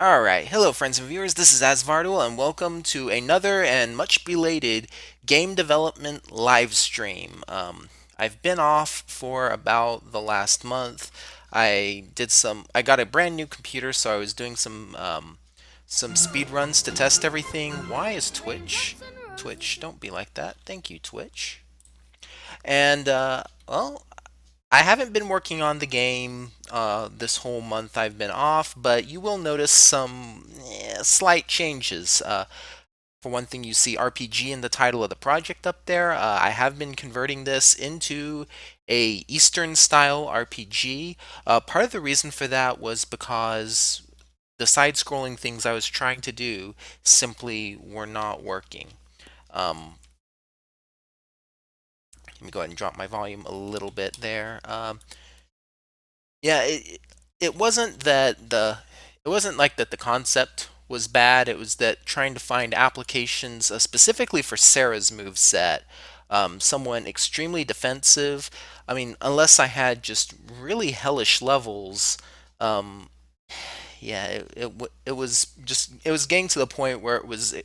Alright, hello friends and viewers, this is Asvardul and welcome to another and much belated game development live stream. I've been off for about the last month. I got a brand new computer, so I was doing some speed runs to test everything. Why is Twitch? Twitch, don't be like that. Thank you, Twitch. And, well, I haven't been working on the game this whole month I've been off, but you will notice some slight changes. For one thing, you see RPG in the title of the project up there. I have been converting this into a Eastern style RPG. Part of the reason for that was because the side-scrolling things I was trying to do simply were not working. Um, Let me go ahead and drop my volume a little bit there. Yeah, it wasn't that it wasn't like that the concept was bad. It was that trying to find applications specifically for Sarah's move set, someone extremely defensive. I mean, unless I had just really hellish levels, um, yeah, it was just it was getting to the point where it was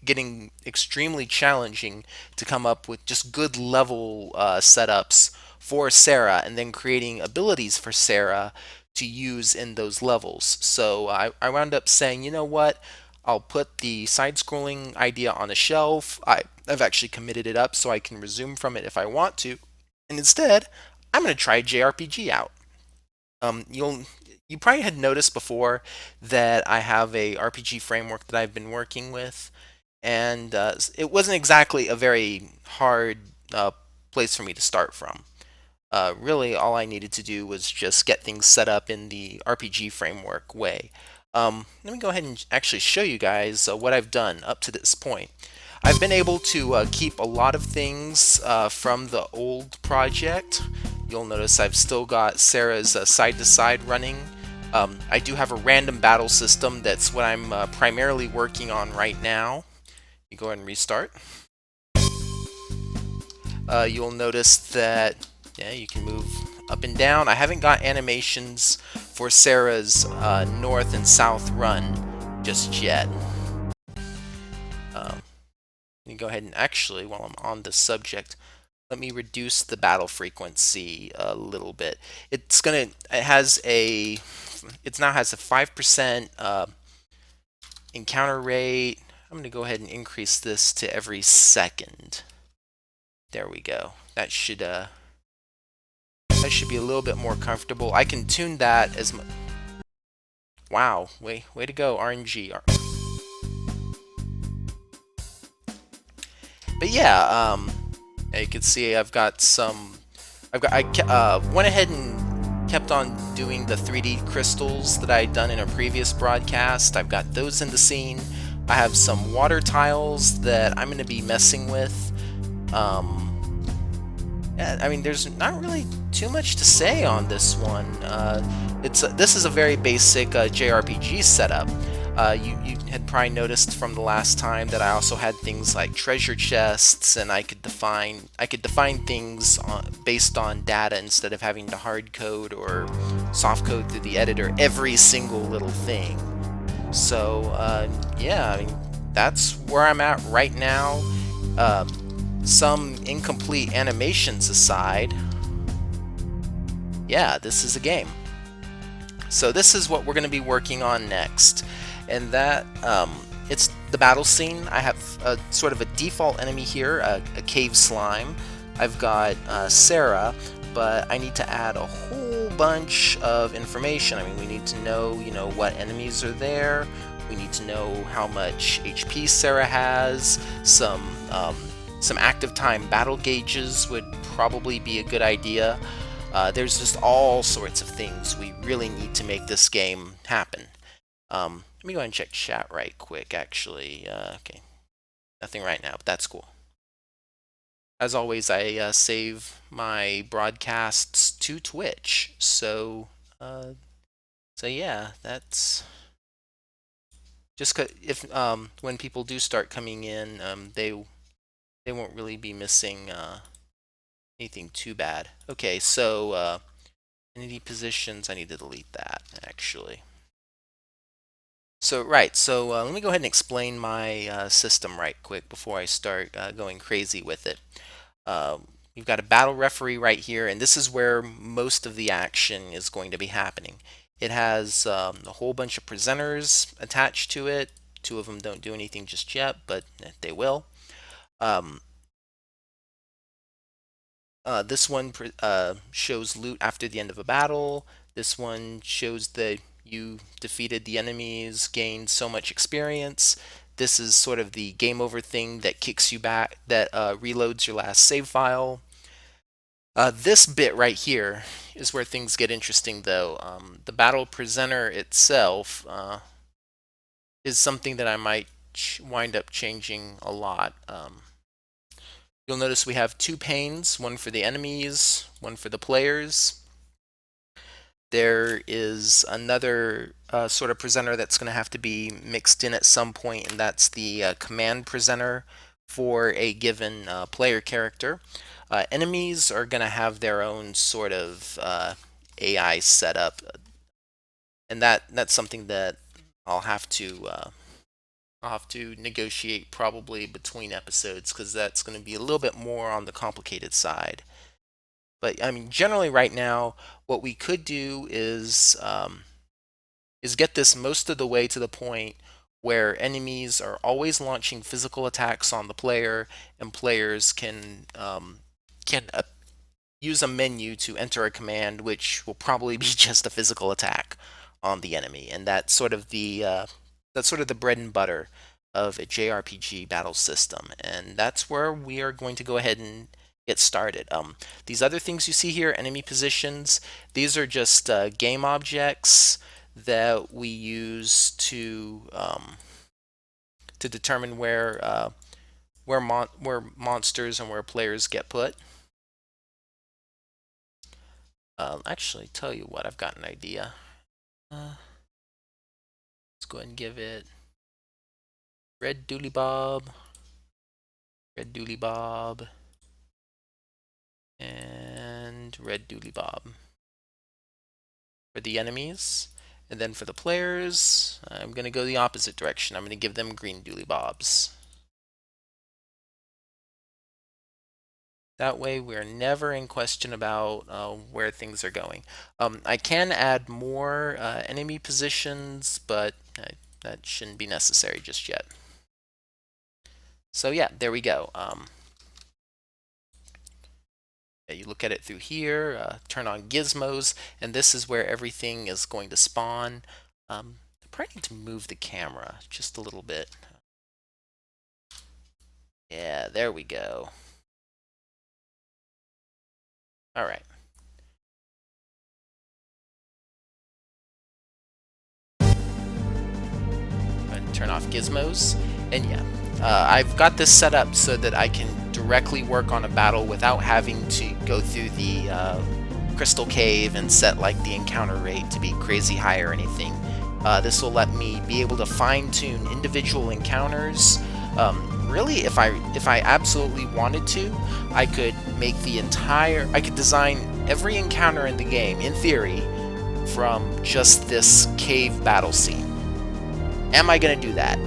getting extremely challenging to come up with just good level setups for Sarah and then creating abilities for Sarah to use in those levels. So I wound up saying, you know what? I'll put the side scrolling idea on a shelf. I've actually committed it up so I can resume from it if I want to. And instead, I'm going to try JRPG out. You probably had noticed before that I have a RPG framework that I've been working with, and it wasn't exactly a very hard place for me to start from. Really, all I needed to do was just get things set up in the RPG framework way. Let me go ahead and actually show you guys what I've done up to this point. I've been able to keep a lot of things from the old project. You'll notice I've still got Sarah's side-to-side running. I do have a random battle system. That's what I'm primarily working on right now. You go ahead and restart. You'll notice that yeah, you can move up and down. I haven't got animations for Sarah's north and south run just yet. Um, let me go ahead and actually, while I'm on the subject, let me reduce the battle frequency a little bit. It now has a 5% encounter rate. I'm gonna go ahead and increase this to every second. There we go. That should be a little bit more comfortable. I can tune that as much. Wow, way to go, RNG. But yeah, you can see I've got some. I went ahead and kept on doing the 3D crystals that I'd done in a previous broadcast. I've got those in the scene. I have some water tiles that I'm going to be messing with. Yeah, I mean, there's not really too much to say on this one. This is a very basic JRPG setup. You had probably noticed from the last time that I also had things like treasure chests, and I could define things based on data instead of having to hard code or soft code through the editor every single little thing. So yeah, I mean that's where I'm at right now. Some incomplete animations aside, yeah, this is a game. So this is what we're going to be working on next, and that it's the battle scene. I have sort of a default enemy here, a cave slime. I've got Sarah, but I need to add a whole bunch of information. I mean, we need to know, what enemies are there. We need to know how much HP Sarah has. Some active time battle gauges would probably be a good idea. There's just all sorts of things we really need to make this game happen. Let me go ahead and check chat right quick, actually. Okay, nothing right now, but that's cool. As always, I save my broadcasts to Twitch, so yeah, that's just if when people do start coming in, they won't really be missing anything too bad. Okay, so entity positions, I need to delete that actually. So let me go ahead and explain my system right quick before I start going crazy with it. Uh, we've got a battle referee right here, and this is where most of the action is going to be happening. It has a whole bunch of presenters attached to it. Two of them don't do anything just yet, but they will. Um, this one shows loot after the end of a battle. This one shows that you defeated the enemies, gained so much experience. This is sort of the game over thing that kicks you back, that reloads your last save file. This bit right here is where things get interesting, though. The battle presenter itself is something that I might wind up changing a lot. You'll notice we have two panes, one for the enemies, one for the players. There is another sort of presenter that's going to have to be mixed in at some point, and that's the command presenter for a given player character. Enemies are going to have their own sort of AI setup, and that's something that I'll have to negotiate probably between episodes because that's going to be a little bit more on the complicated side. But I mean, generally, right now, what we could do is get this most of the way to the point where enemies are always launching physical attacks on the player, and players can use a menu to enter a command, which will probably be just a physical attack on the enemy, and that's sort of the bread and butter of a JRPG battle system, and that's where we are going to go ahead and get started. These other things you see here, enemy positions, these are just game objects that we use to determine where monsters and where players get put. Actually, tell you what, I've got an idea. Let's go ahead and give it red dooley bob, red dooley bob, and red dooley bob for the enemies. And then for the players, I'm going to go the opposite direction. I'm going to give them green dooley bobs. That way we're never in question about where things are going. I can add more enemy positions, but that shouldn't be necessary just yet. So yeah, there we go. Yeah, you look at it through here, turn on gizmos, and this is where everything is going to spawn. I probably need to move the camera just a little bit. Yeah, there we go. All right. And turn off gizmos. And yeah, I've got this set up so that I can directly work on a battle without having to go through the crystal cave and set like the encounter rate to be crazy high or anything. This will let me be able to fine-tune individual encounters. Really, if I absolutely wanted to, I could I could design every encounter in the game, in theory, from just this cave battle scene. Am I going to do that?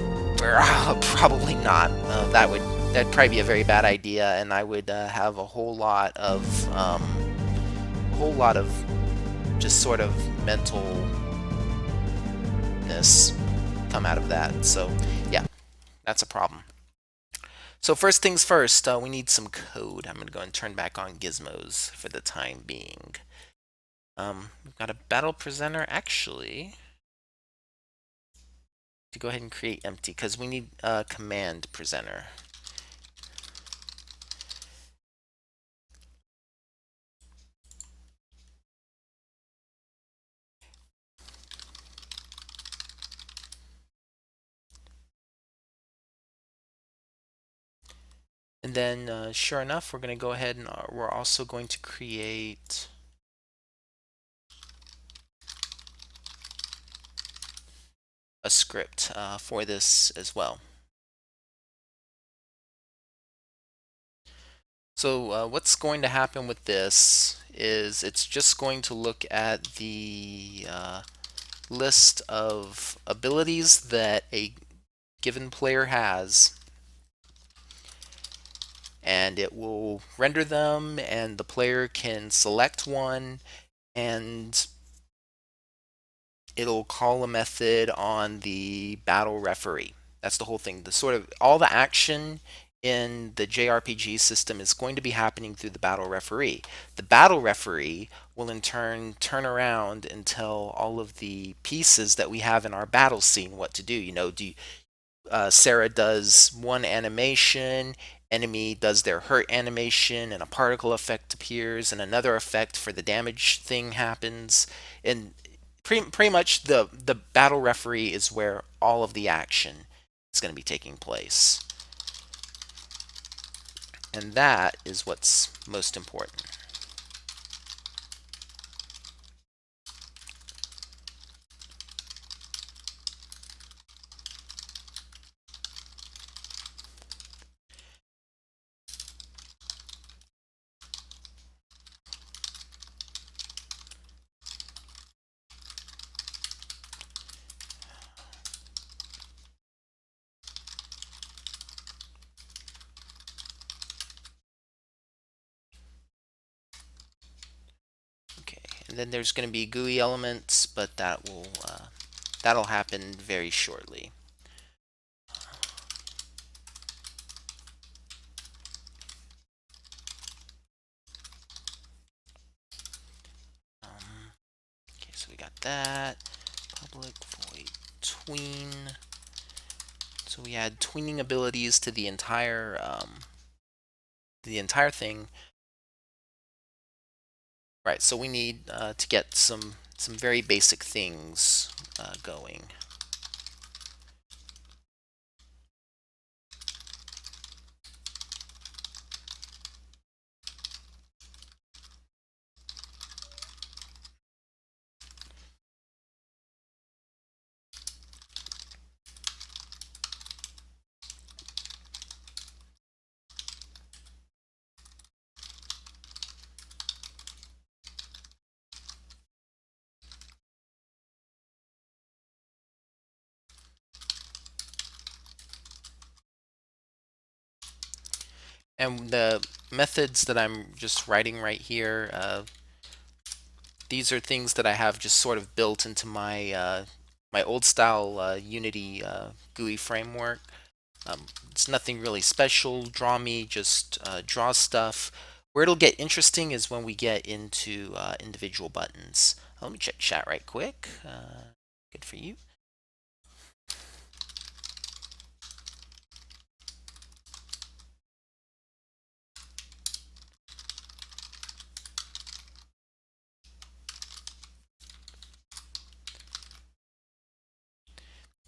Probably not. That'd probably be a very bad idea, and I would have a whole lot of just sort of mentalness come out of that. So yeah, that's a problem. So first things first, we need some code. I'm going to go and turn back on gizmos for the time being. We've got a battle presenter, actually. To go ahead and create empty, because we need a command presenter. And then, sure enough, we're going to go ahead and we're also going to create a script for this as well. So what's going to happen with this is it's just going to look at the list of abilities that a given player has, and it will render them, and the player can select one, and it'll call a method on the battle referee. That's the whole thing. The sort of all the action in the JRPG system is going to be happening through the battle referee. The battle referee will in turn around and tell all of the pieces that we have in our battle scene what to do. You know, Sara does one animation, enemy does their hurt animation, and a particle effect appears, and another effect for the damage thing happens. And pretty much the battle referee is where all of the action is going to be taking place. And that is what's most important. Okay, and then there's going to be GUI elements, but that'll happen very shortly. Okay, so we got that. Public void tween. So we add tweening abilities to the entire thing. Right. So we need to get some very basic things going. And the methods that I'm just writing right here, these are things that I have just sort of built into my old style Unity GUI framework. It's nothing really special. Draw me, just draw stuff. Where it'll get interesting is when we get into individual buttons. Let me check chat right quick. Good for you.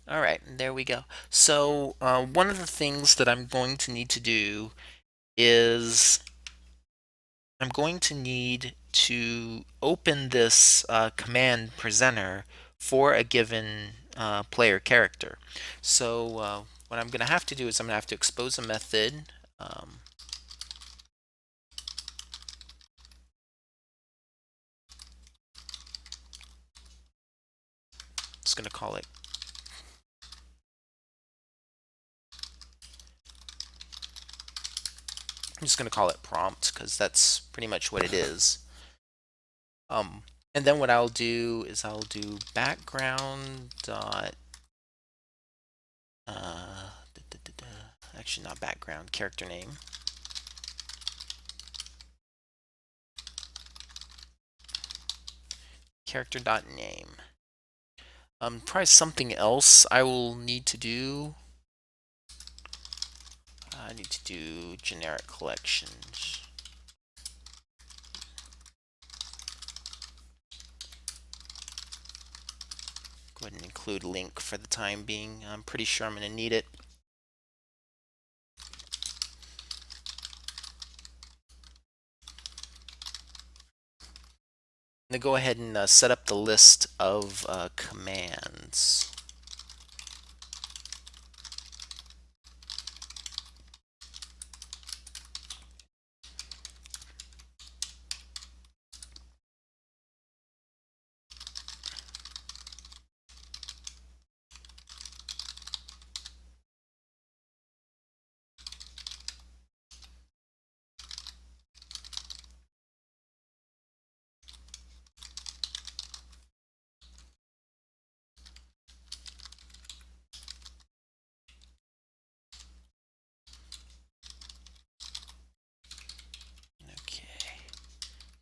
All right, there we go. So one of the things that I'm going to need to do is I'm going to need to open this command presenter for a given player character. So what I'm going to have to do is I'm going to have to expose a method. Just going to call it. I'm just going to call it prompt because that's pretty much what it is. And then what I'll do is I'll do background dot actually not background, character name. Character dot name. Probably something else I will need to do. I need to do generic collections. Go ahead and include link for the time being. I'm pretty sure I'm going to need it. I'm going to go ahead and set up the list of commands.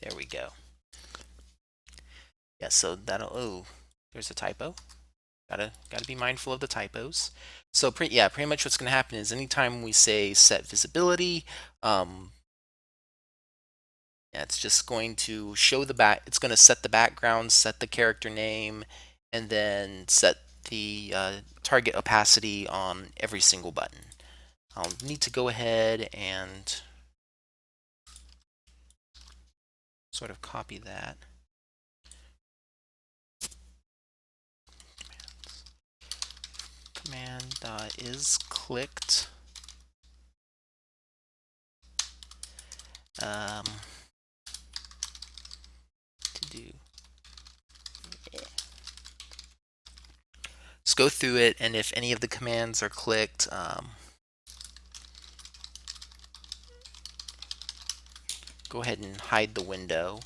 There we go. Yeah, so that'll, oh, there's a typo. Gotta be mindful of the typos. So pretty much what's gonna happen is anytime we say set visibility, yeah, it's just going to show the back. It's going to set the background, set the character name, and then set the target opacity on every single button. I'll need to go ahead and sort of copy that. Command is clicked. To do. Yeah. Let's go through it, and if any of the commands are clicked, go ahead and hide the window.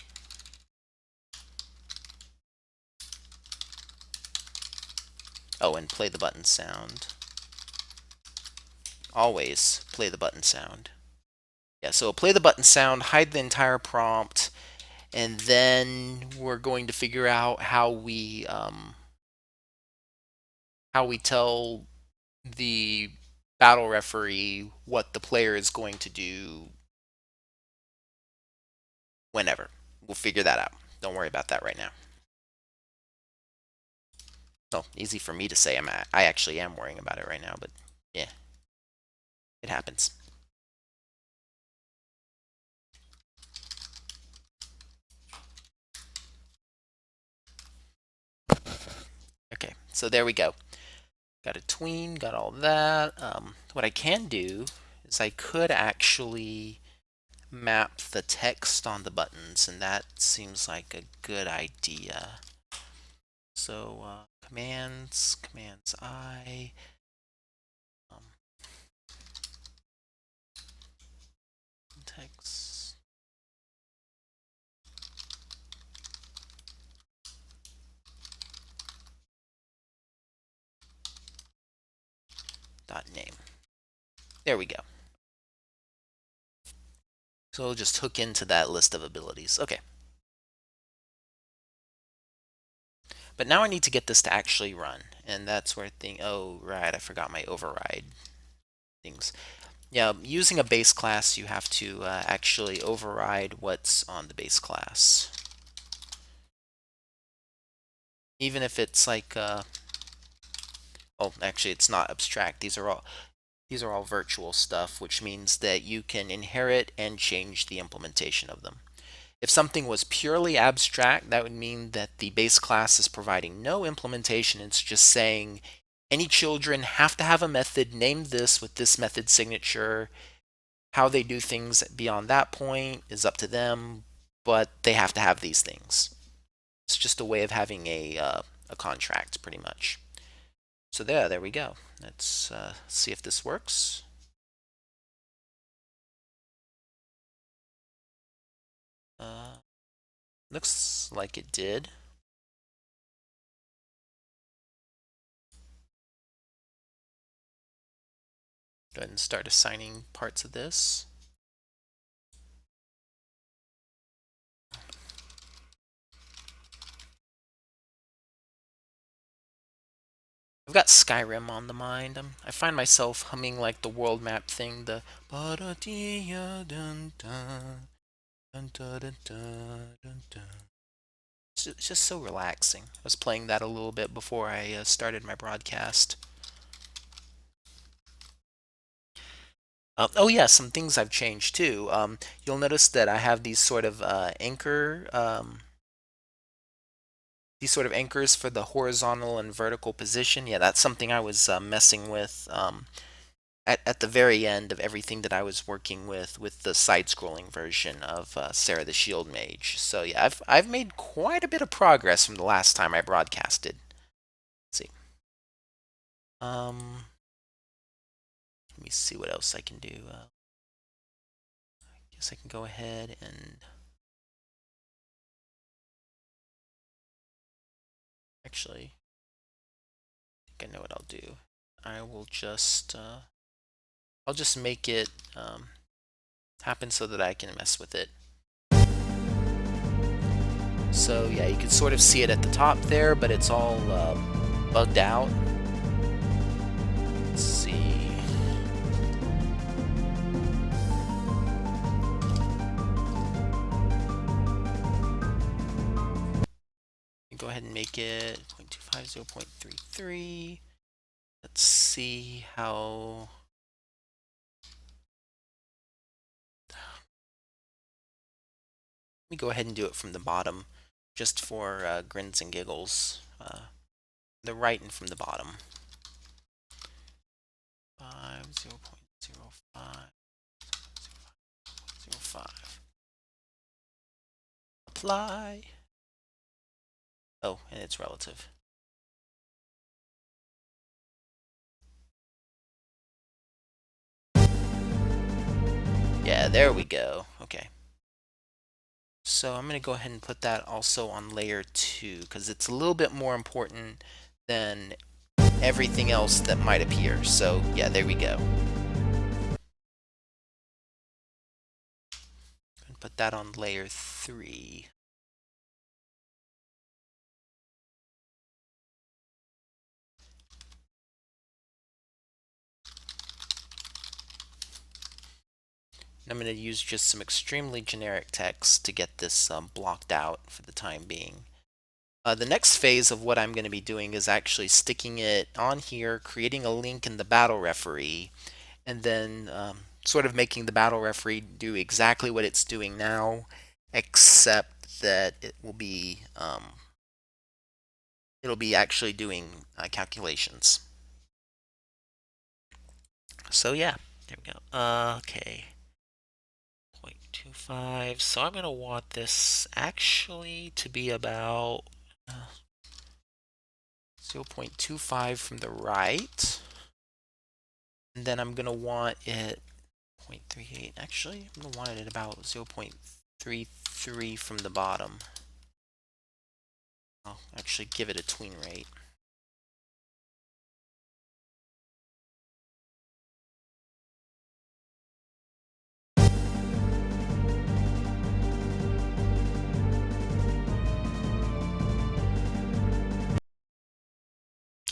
Oh, and play the button sound. Always play the button sound. Yeah, so play the button sound, hide the entire prompt, and then we're going to figure out how we tell the battle referee what the player is going to do whenever. We'll figure that out. Don't worry about that right now. So easy for me to say. I actually am worrying about it right now, but yeah, it happens. Okay, so there we go. Got a tween, got all that. What I can do is I could actually map the text on the buttons, and that seems like a good idea. So commands I, text dot name. There we go. So we'll just hook into that list of abilities. Okay. But now I need to get this to actually run, and that's where oh right, I forgot my override things. Yeah, using a base class, you have to actually override what's on the base class. Even if it's like, oh, actually, it's not abstract. These are all virtual stuff, which means that you can inherit and change the implementation of them. If something was purely abstract, that would mean that the base class is providing no implementation. It's just saying any children have to have a method named this with this method signature. How they do things beyond that point is up to them, but they have to have these things. It's just a way of having a contract, pretty much. So there we go. Let's see if this works. Looks like it did. Go ahead and start assigning parts of this. I've got Skyrim on the mind. I find myself humming like the world map thing, the it's just so relaxing. I was playing that a little bit before I started my broadcast. Oh yeah, some things I've changed too. You'll notice that I have these sort of these sort of anchors for the horizontal and vertical position. Yeah, that's something I was messing with at the very end of everything that I was working with the side-scrolling version of Sara the Shieldmage. So yeah, I've made quite a bit of progress from the last time I broadcasted. Let's see. Let me see what else I can do. I guess I can go ahead and actually, I think I know what I'll do. I will just I'll make it happen so that I can mess with it. So yeah, you can sort of see it at the top there, but it's all bugged out. Let's see. Go ahead and make it 0.25, 0.33. Let's see how... Let me go ahead and do it from the bottom, just for grins and giggles. The right and from the bottom. 0.05, 0.05. Apply. Oh, and it's relative. Yeah, there we go. Okay. So I'm going to go ahead and put that also on layer 2, because it's a little bit more important than everything else that might appear. So yeah, there we go. And put that on layer 3. And I'm going to use just some extremely generic text to get this blocked out for the time being. The next phase of what I'm going to be doing is actually sticking it on here, creating a link in the battle referee, and then sort of making the battle referee do exactly what it's doing now, except that it will be it'll be actually doing calculations. So yeah, there we go. Okay. 0.25. So I'm going to want this actually to be about 0.25 from the right. And then I'm going to want it 0.38. Actually, I'm going to want it at about 0.33 from the bottom. I'll actually give it a tween rate.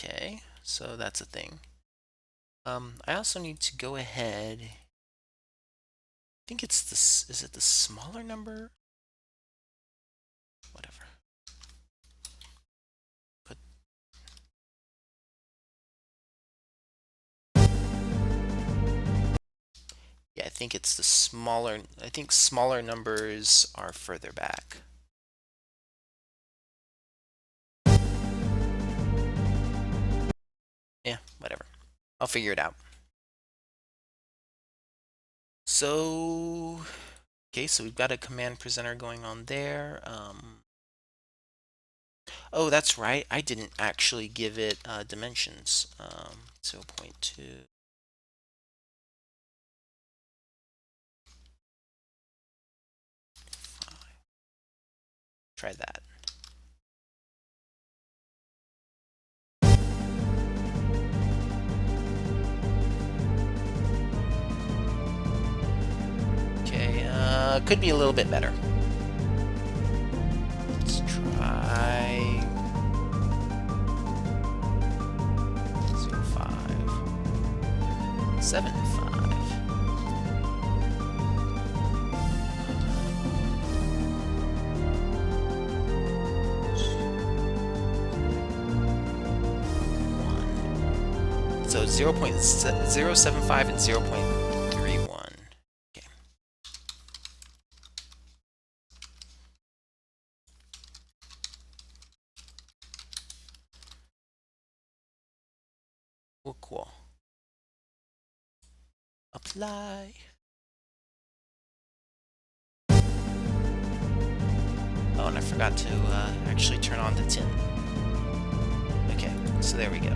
Okay, so that's a thing. I also need to go ahead. I think it's this. Is it the smaller number? Whatever. Put. Yeah, I think it's the smaller. I think smaller numbers are further back. Yeah, whatever. I'll figure it out. So, okay, so we've got a command presenter going on there. Oh, that's right. I didn't actually give it dimensions. 0.2. Try that. Okay, could be a little bit better. Let's try 0.5, 7.5. So 0.075 and 0.31. Okay. Well, cool. Apply. Oh, and I forgot to actually turn on the tin. Okay, so there we go.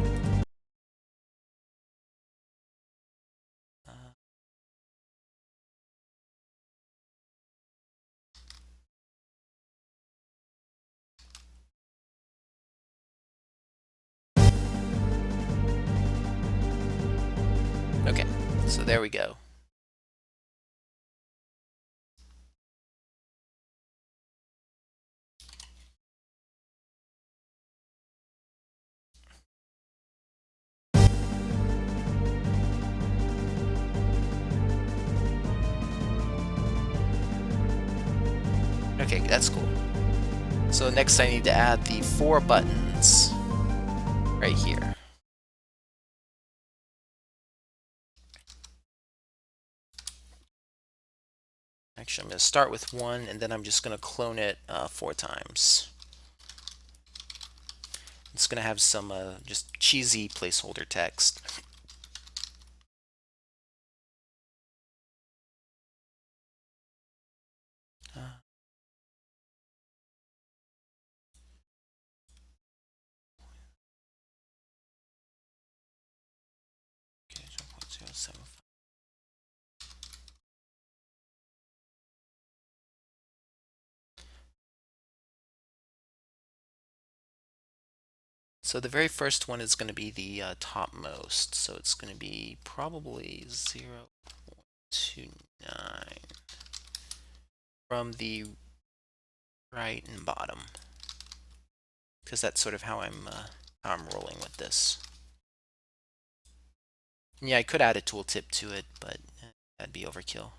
Okay, so there we go. Okay, that's cool. So next I need to add the 4 buttons right here. Actually, I'm going to start with 1, and then I'm just going to clone it 4 times. It's going to have some just cheesy placeholder text. Okay, 0.075. So the very first one is going to be the topmost, so it's going to be probably 0.29 from the right and bottom, because that's sort of how I'm rolling with this. Yeah, I could add a tooltip to it, but that'd be overkill.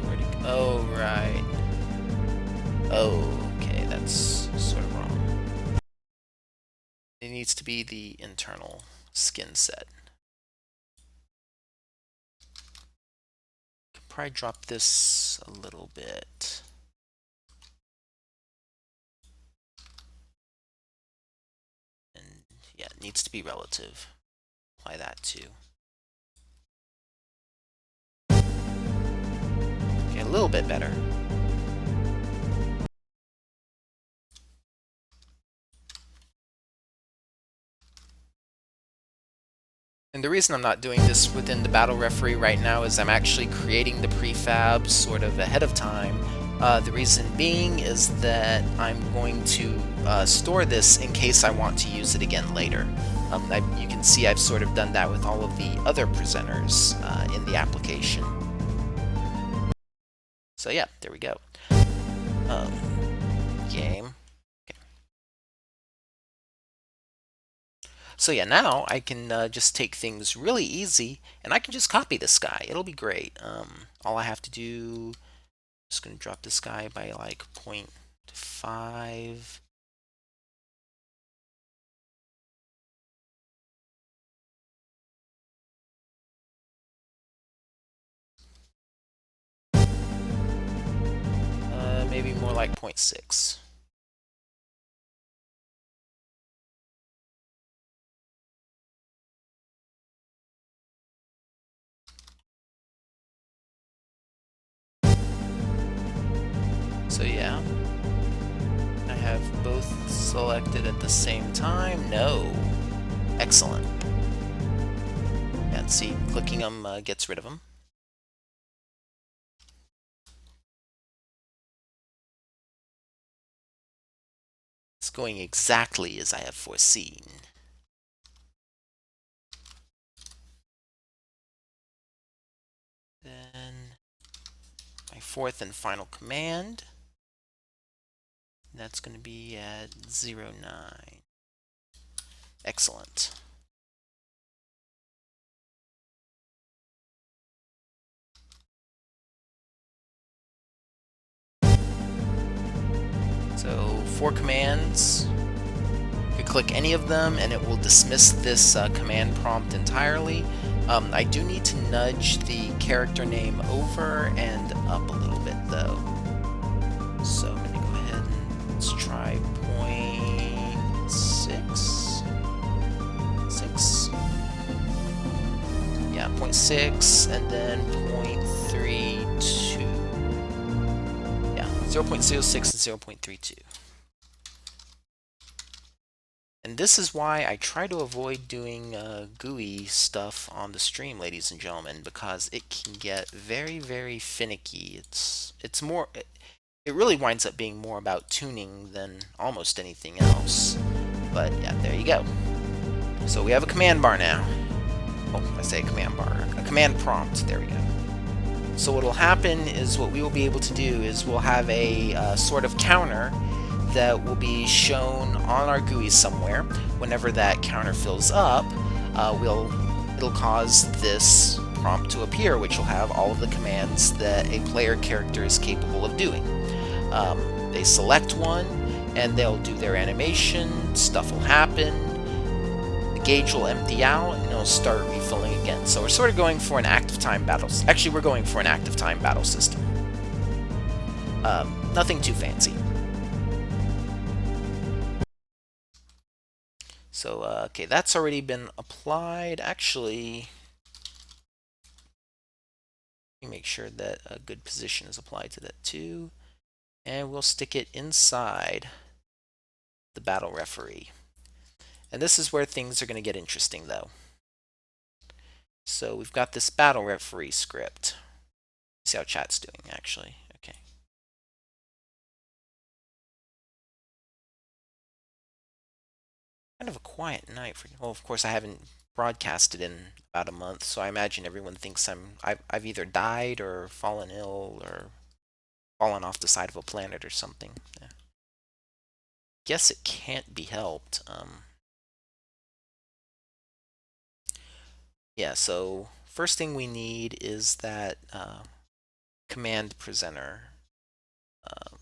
Where'd it go? Oh, right. Oh, okay, that's sort of wrong. It needs to be the internal skin set. Could probably drop this a little bit. And yeah, it needs to be relative. Apply that too. Okay, a little bit better. And the reason I'm not doing this within the battle referee right now is I'm actually creating the prefab sort of ahead of time. The reason being is that I'm going to store this in case I want to use it again later. You can see I've sort of done that with all of the other presenters in the application. So yeah, there we go. Game. So yeah, now I can just take things really easy, and I can just copy this guy. It'll be great. All I have to do, just gonna drop this guy by like 0.5. Maybe more like 0.6. So yeah, I have both selected at the same time. No. Excellent. And see, clicking them gets rid of them. It's going exactly as I have foreseen. Then my 4th and final command. That's going to be at 0.9. Excellent. So 4 commands. You can click any of them and it will dismiss this command prompt entirely. I do need to nudge the character name over and up a little bit though. So I'm going to go ahead and let's try 0.6. 6. Yeah, 0.6 and then 0.32. Yeah, 0.06 and 0.32. And this is why I try to avoid doing GUI stuff on the stream, ladies and gentlemen, because it can get very, very finicky. It's more, it really winds up being more about tuning than almost anything else. But yeah, there you go. So we have a command bar now. Oh, I say command bar, a command prompt. There we go. So what will happen is what we will be able to do is we'll have a sort of counter that will be shown on our GUI somewhere. Whenever that counter fills up, it'll cause this prompt to appear, which will have all of the commands that a player character is capable of doing. They select one, and they'll do their animation, stuff will happen, the gauge will empty out, and it'll start refilling again. So we're sort of going for an active time battle. Actually, we're going for an active time battle system. Nothing too fancy. So, okay, that's already been applied. Actually, let me make sure that a good position is applied to that too. And we'll stick it inside the battle referee. And this is where things are going to get interesting, though. So we've got this battle referee script. See how chat's doing, actually. Okay. Kind of a quiet night for. Well, of course, I haven't broadcasted in about a month, so I imagine everyone thinks I've either died or fallen ill or fallen off the side of a planet or something. Yeah. Guess it can't be helped. Yeah. So first thing we need is that command presenter. Uh,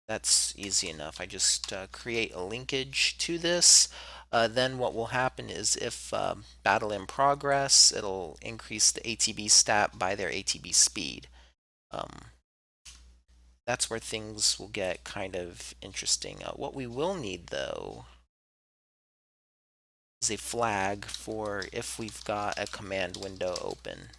That's easy enough. I just create a linkage to this. Then what will happen is if battle in progress, it'll increase the ATB stat by their ATB speed. That's where things will get kind of interesting. What we will need, though, is a flag for if we've got a command window open.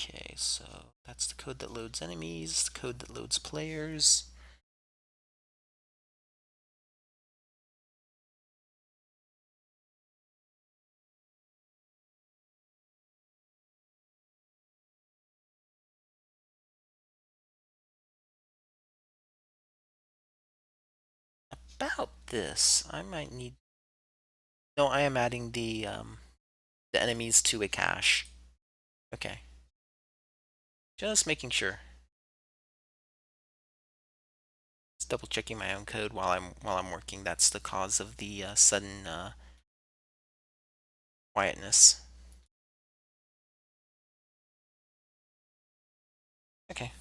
Okay, so that's the code that loads enemies, the code that loads players. About this, I might need. No, I am adding the enemies to a cache. Okay, just making sure. Just double checking my own code while I'm working. That's the cause of the sudden quietness. Okay.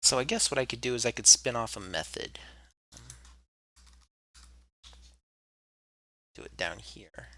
So I guess what I could do is I could spin off a method. Do it down here.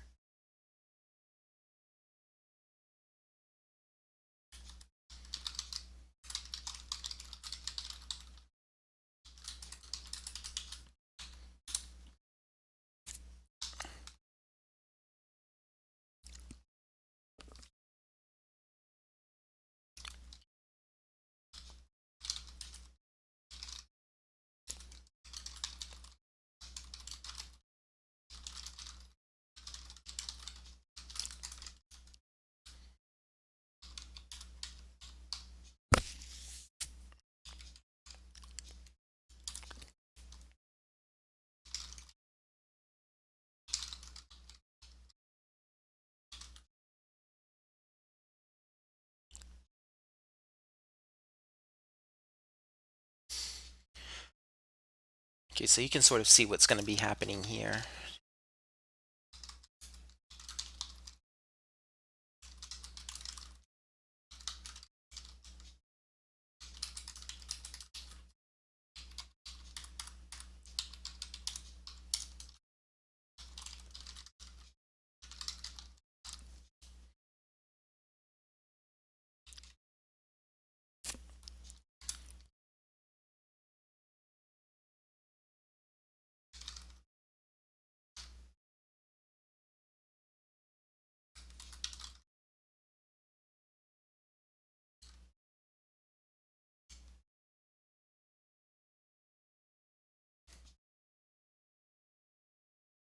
Okay, so you can sort of see what's going to be happening here.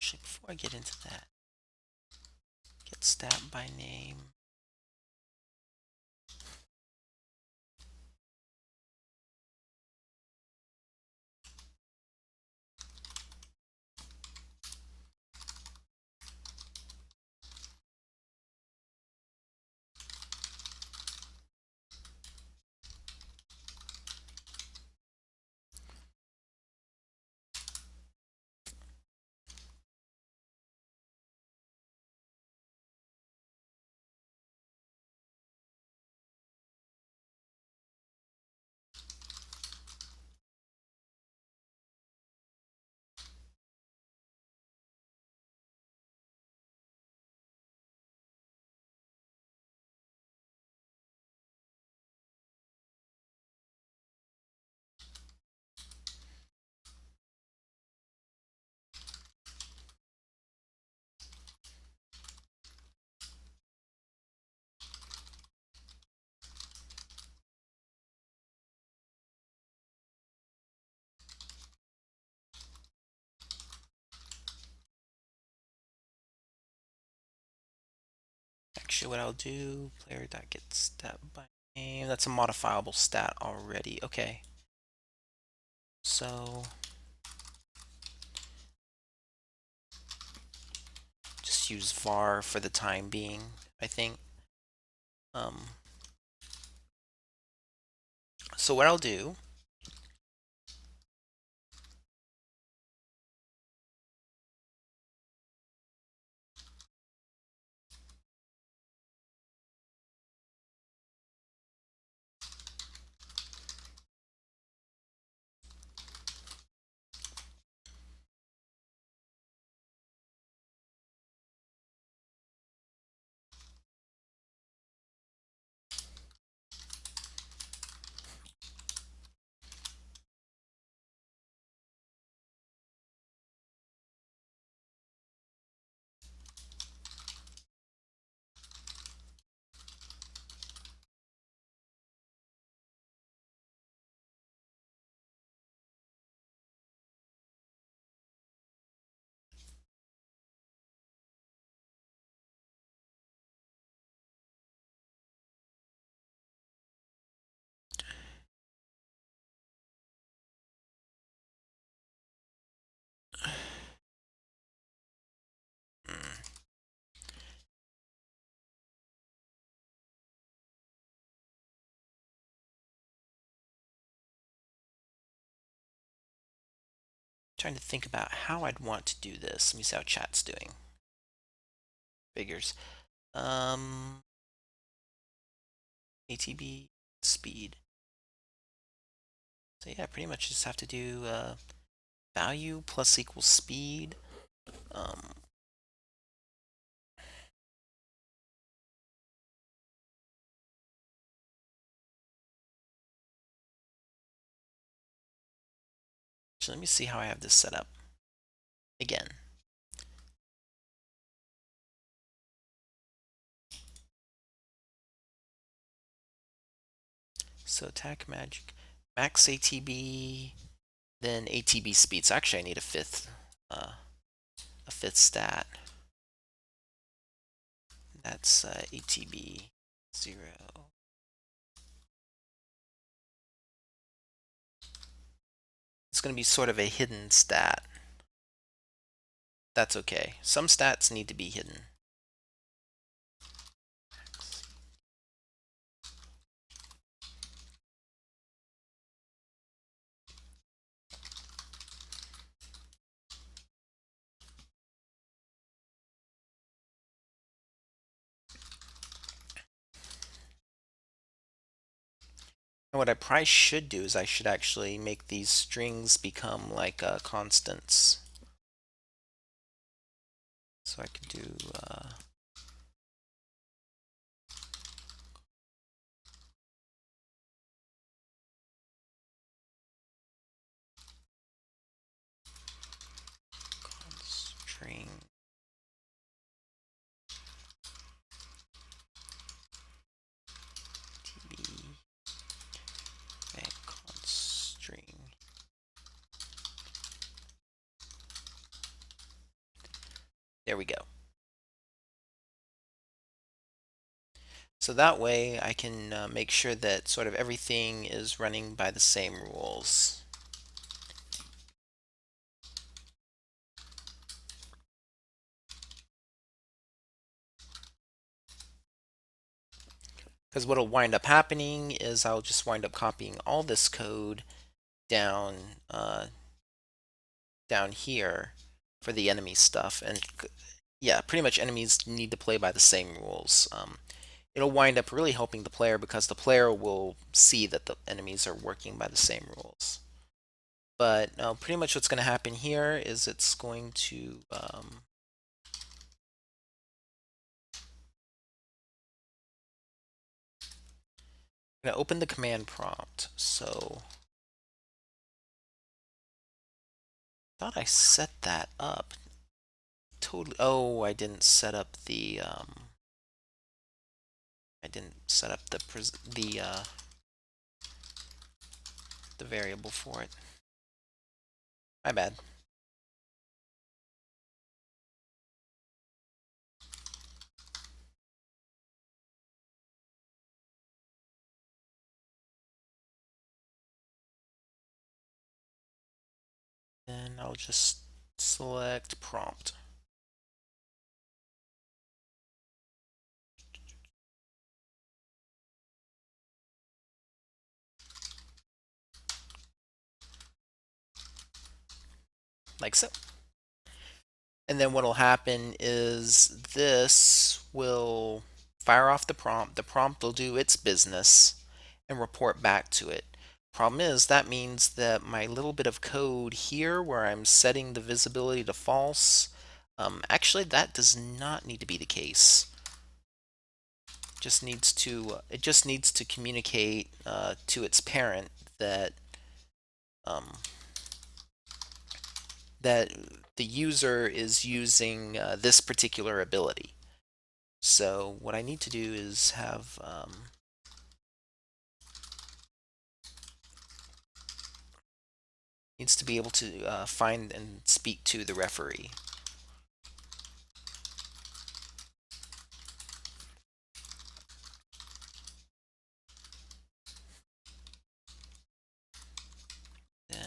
Actually, before I get into that, get stat by name. Actually, what I'll do, player that gets stat by name, that's a modifiable stat already. Okay. So just use var for the time being, I think. Um, so what I'll do, hmm, trying to think about how I'd want to do this. Let me see how chat's doing. Figures. Um, ATB speed. So yeah, pretty much just have to do value plus equals speed. Um, so let me see how I have this set up again. So attack magic, max ATB, then ATB speed. So actually, I need a fifth stat. That's ATB 0. It's going to be sort of a hidden stat. That's okay. Some stats need to be hidden. And what I probably should do is I should actually make these strings become like constants. So I could do string tb and const string. There we go. So that way I can make sure that sort of everything is running by the same rules. Because what'll wind up happening is I'll just wind up copying all this code down down here for the enemy stuff, and yeah, pretty much enemies need to play by the same rules. It'll wind up really helping the player because the player will see that the enemies are working by the same rules. But pretty much what's going to happen here is it's going to I'm going to open the command prompt. So I thought I set that up totally. Oh, I didn't set up the I didn't set up the variable for it. My bad. I'll just select prompt. Like so. And then what will happen is this will fire off the prompt. The prompt will do its business and report back to it. Problem is, that means that my little bit of code here where I'm setting the visibility to false, actually that does not need to be the case. It just needs to communicate to its parent that um, that the user is using this particular ability. So what I need to do is have needs to be able to find and speak to the referee. Then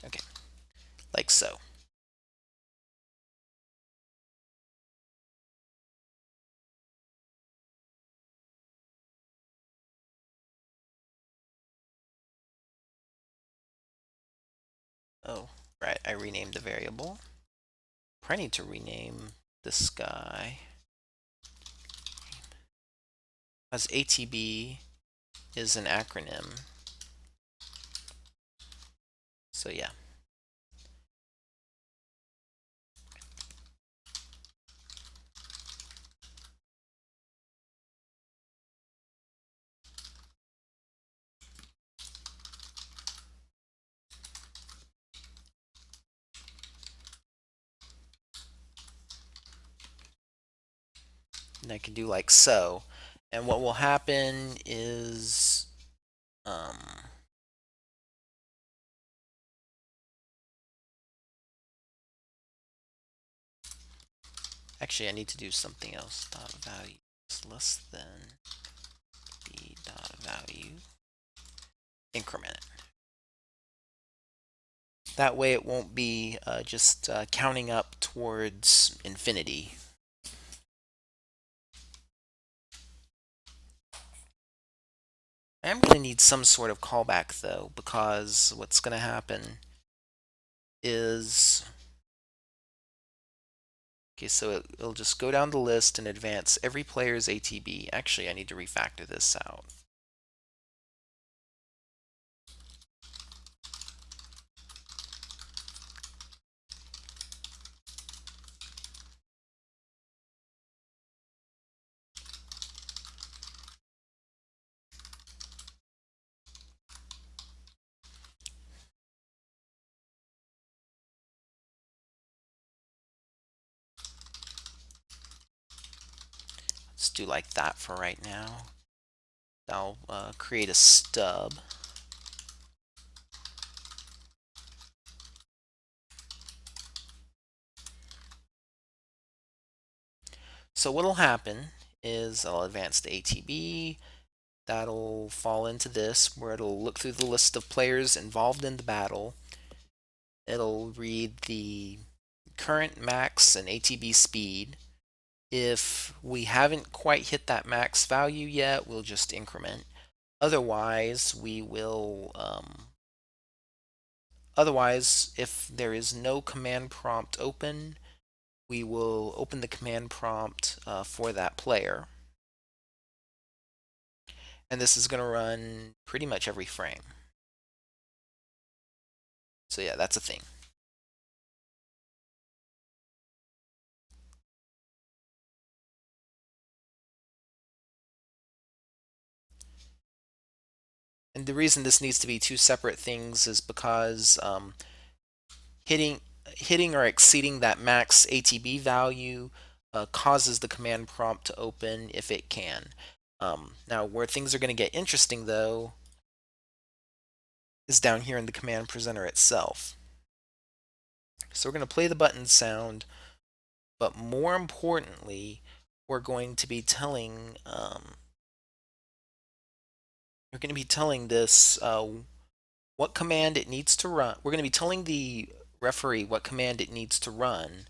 okay, like so. Oh, right, I renamed the variable. Probably need to rename this guy as ATB is an acronym. So yeah. And I can do like so. And what will happen is um, actually I need to do something else. Dot value is less than b dot value. Increment it. That way it won't be just counting up towards infinity. I am going to need some sort of callback though, because what's going to happen is, okay, so it'll just go down the list and advance every player's ATB. Actually, I need to refactor this out. Let's do like that for right now. I'll create a stub. So what'll happen is I'll advance the ATB. That'll fall into this, where it'll look through the list of players involved in the battle. It'll read the current max and ATB speed. If we haven't quite hit that max value yet, we'll just increment. Otherwise, we will. Otherwise, if there is no command prompt open, we will open the command prompt for that player. And this is going to run pretty much every frame. So yeah, that's a thing. And the reason this needs to be two separate things is because hitting or exceeding that max ATB value causes the command prompt to open if it can. Now, where things are going to get interesting, though, is down here in the command presenter itself. So we're going to play the button sound but more importantly, we're going to be telling this what command it needs to run. We're going to be telling the referee what command it needs to run,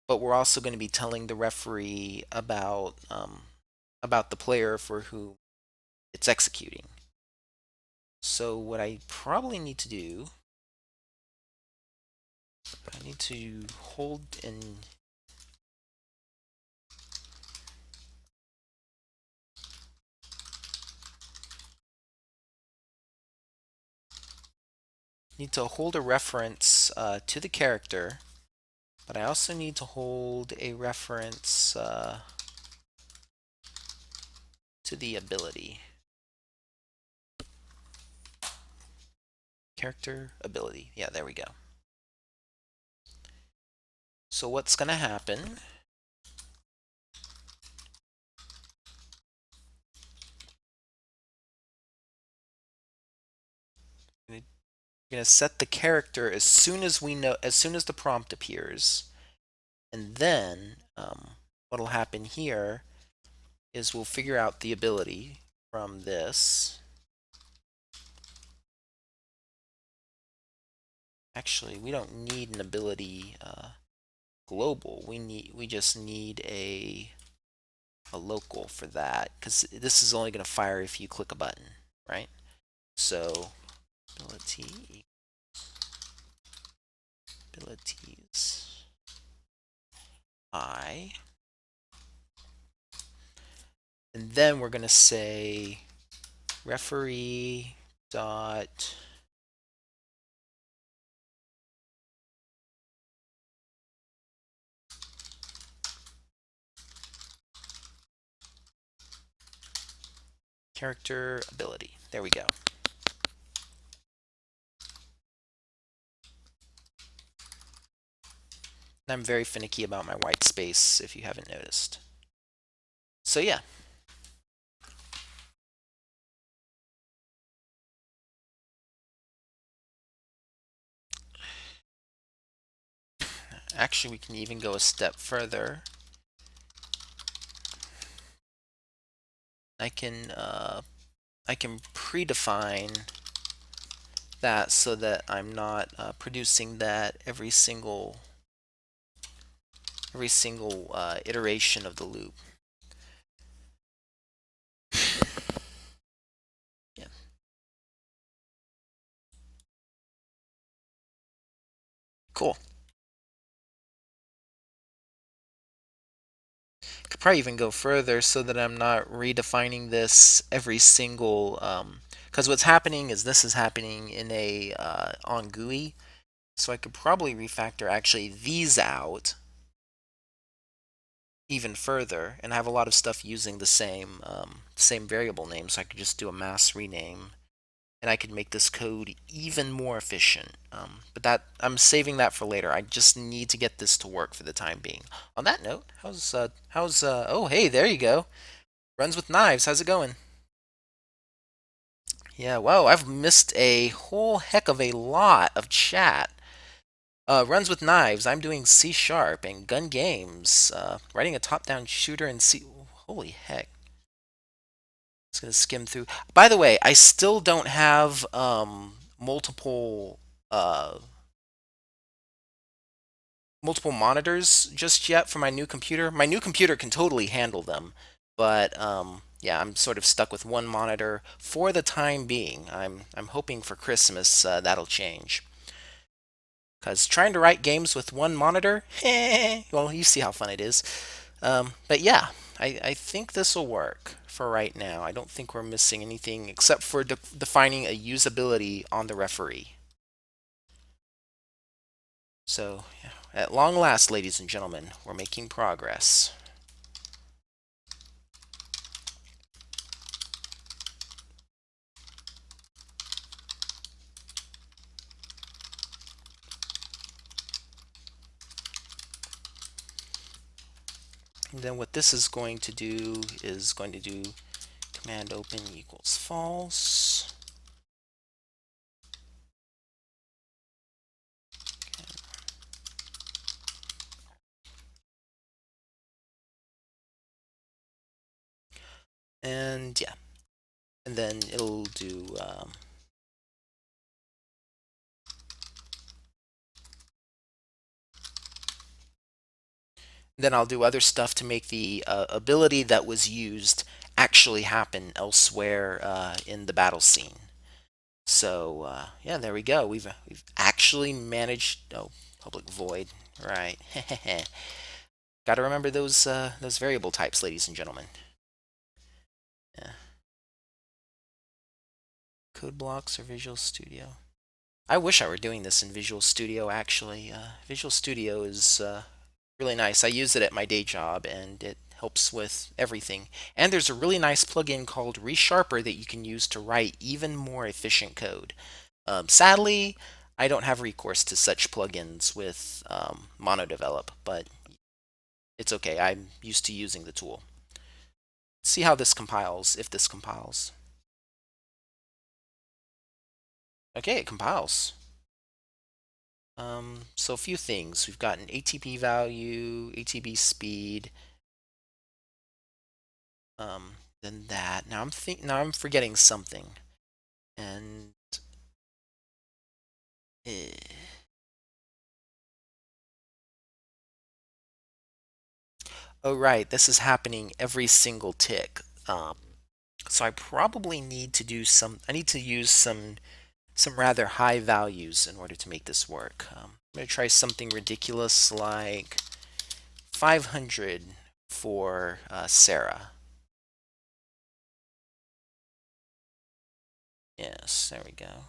but we're also going to be telling the referee about the player for whom it's executing. So what I probably need to do, I need to hold and need to hold a reference to the character, but I also need to hold a reference to the ability. Character ability. Yeah, there we go. So what's going to happen? We're going to set the character as soon as the prompt appears, and then what'll happen here is we'll figure out the ability from this. Actually, we don't need an ability global. We just need a local for that, because this is only going to fire if you click a button, right? So abilities, I, and then we're going to say referee dot character ability. There we go. I'm very finicky about my white space, if you haven't noticed. So yeah. Actually, we can even go a step further. I can predefine that so that I'm not producing that every single iteration of the loop. Yeah. Cool. Could probably even go further so that I'm not redefining this every single because what's happening is this is happening in a on GUI, so I could probably refactor actually these out even further and have a lot of stuff using the same variable name, so I could just do a mass rename and I could make this code even more efficient. But that I'm saving that for later. I just need to get this to work for the time being. On that note, how's oh hey, there you go. Runs with Knives. How's it going? Yeah, wow, I've missed a whole heck of a lot of chat. Runs with Knives. I'm doing C Sharp and Gun Games. Writing a top-down shooter in C. Holy heck. Just gonna skim through. By the way, I still don't have uh, multiple monitors just yet for my new computer. My new computer can totally handle them, but yeah, I'm sort of stuck with one monitor for the time being. I'm hoping for Christmas that'll change. Because trying to write games with one monitor, well, you see how fun it is. But yeah, I think this will work for right now. I don't think we're missing anything except for defining a usability on the referee. So, yeah, at long last, ladies and gentlemen, we're making progress. And then what this is going to do is going to do command open equals false. And yeah, and then it'll do then I'll do other stuff to make the ability that was used actually happen elsewhere in the battle scene. So yeah, there we go. We've actually managed. Oh, public void. Right. Got to remember those variable types, ladies and gentlemen. Yeah. Code blocks or Visual Studio. I wish I were doing this in Visual Studio. Actually, Visual Studio is really nice. I use it at my day job, and it helps with everything. And there's a really nice plugin called ReSharper that you can use to write even more efficient code. Sadly, I don't have recourse to such plugins with MonoDevelop, but it's okay. I'm used to using the tool. See how this compiles, if this compiles. Okay, it compiles. So a few things. We've got an ATB value, ATB speed, then that. Now I'm forgetting something. And eh. Oh right, this is happening every single tick. So I probably need to do I need to use some rather high values in order to make this work. I'm going to try something ridiculous like 500 for Sara. Yes, there we go.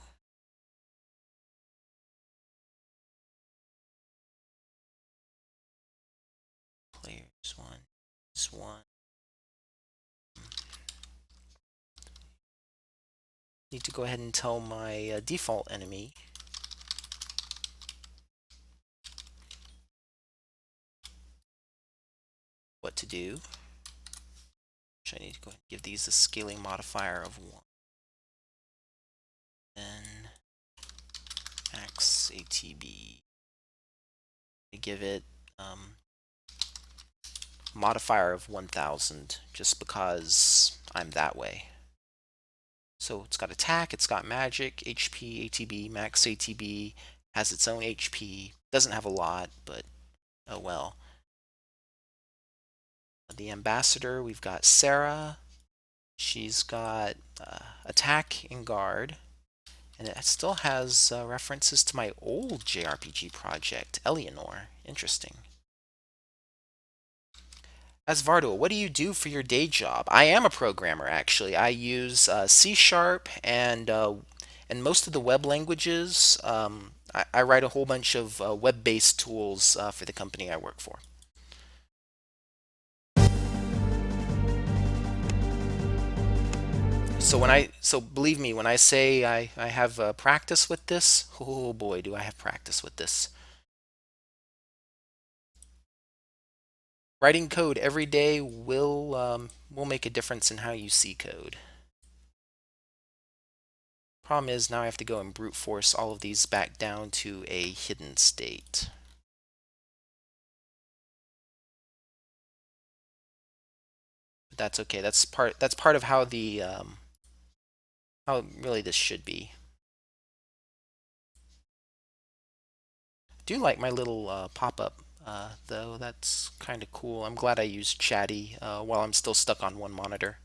Players one is one. Need to go ahead and tell my default enemy what to do. Which I need to go ahead and give these a scaling modifier of 1. Then max ATB. I give it modifier of 1000 just because I'm that way. So it's got attack, it's got magic, HP, ATB, max ATB, has its own HP. Doesn't have a lot, but oh well. The ambassador, we've got Sara. She's got attack and guard. And it still has references to my old JRPG project, Eleanor. Interesting. As Vardul, what do you do for your day job? I am a programmer, actually. I use C# and most of the web languages. I write a whole bunch of web-based tools for the company I work for. So believe me, when I say I have practice with this, oh boy, do I have practice with this. Writing code every day will make a difference in how you see code. Problem is now I have to go and brute force all of these back down to a hidden state. But that's okay. That's part of how how really this should be. I do like my little pop-up though. That's kind of cool. I'm glad I used Chatty while I'm still stuck on one monitor.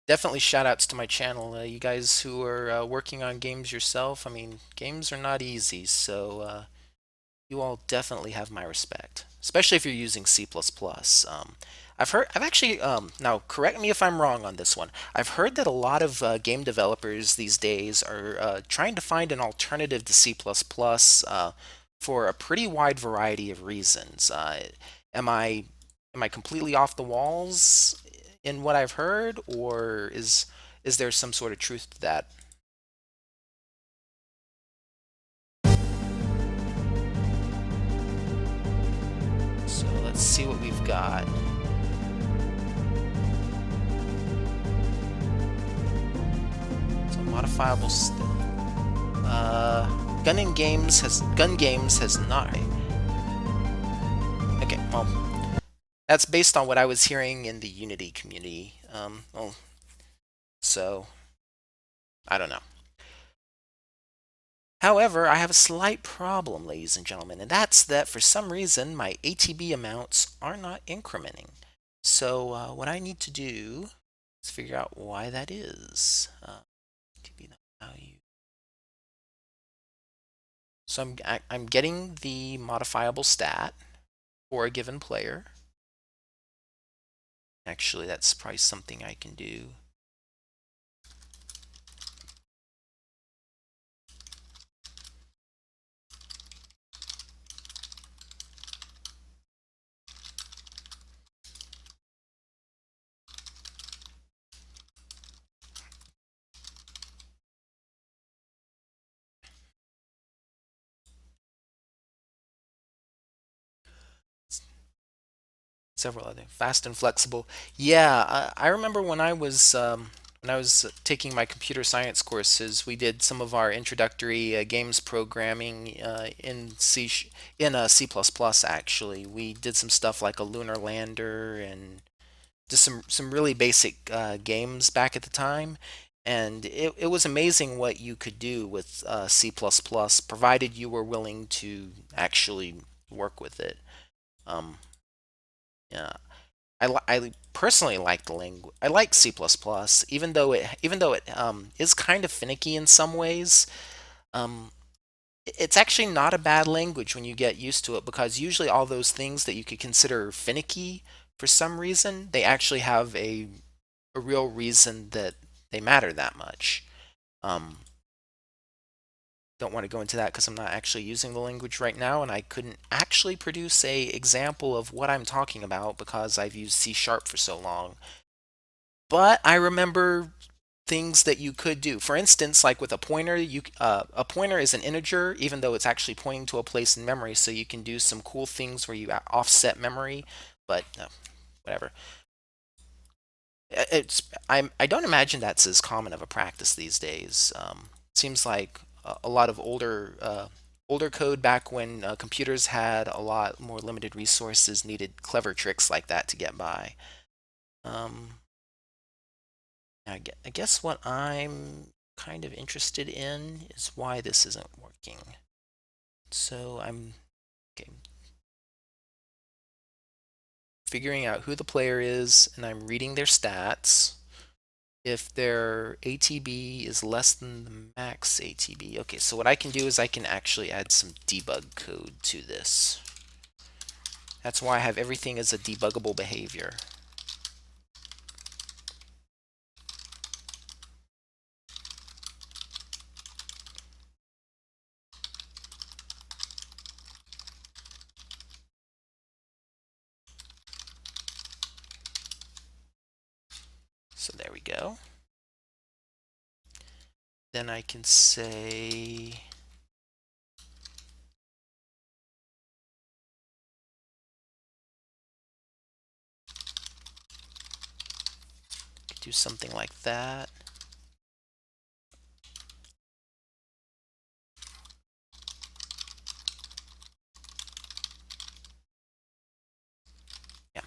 Definitely shout outs to my channel. You guys who are working on games yourself, I mean, games are not easy, so you all definitely have my respect, especially if you're using C++. I've actually, now correct me if I'm wrong on this one. I've heard that a lot of game developers these days are trying to find an alternative to C++ for a pretty wide variety of reasons. Am I am I completely off the walls in what I've heard, or is there some sort of truth to that? So let's see what we've got. So modifiable Gun Games has not. Okay, well, that's based on what I was hearing in the Unity community. Well, so I don't know. However, I have a slight problem, ladies and gentlemen, and that's that for some reason my ATB amounts are not incrementing. So what I need to do is figure out why that is. ATB value. So I'm getting the modifiable stat for a given player. Actually, that's probably something I can do. Several other fast and flexible. Yeah, I remember when I was taking my computer science courses, we did some of our introductory games programming in C++. Actually, we did some stuff like a lunar lander and just some really basic games back at the time. And it was amazing what you could do with C++, provided you were willing to actually work with it. Um, yeah. I personally like the language. I like C++, even though it is kind of finicky in some ways. Um, it's actually not a bad language when you get used to it, because usually all those things that you could consider finicky for some reason, they actually have a real reason that they matter that much. Um, don't want to go into that because I'm not actually using the language right now, and I couldn't actually produce a example of what I'm talking about because I've used C# for so long. But I remember things that you could do. For instance, like with a pointer, a pointer is an integer, even though it's actually pointing to a place in memory. So you can do some cool things where you offset memory. But whatever. I don't imagine that's as common of a practice these days. Seems like a lot of older code back when computers had a lot more limited resources needed clever tricks like that to get by. Um, I guess what I'm kind of interested in is why this isn't working. So I'm okay, figuring out who the player is, and I'm reading their stats. If their ATB is less than the max ATB. Okay, so what I can do is I can actually add some debug code to this. That's why I have everything as a debuggable behavior. So there we go. Then I can say do something like that. Yeah.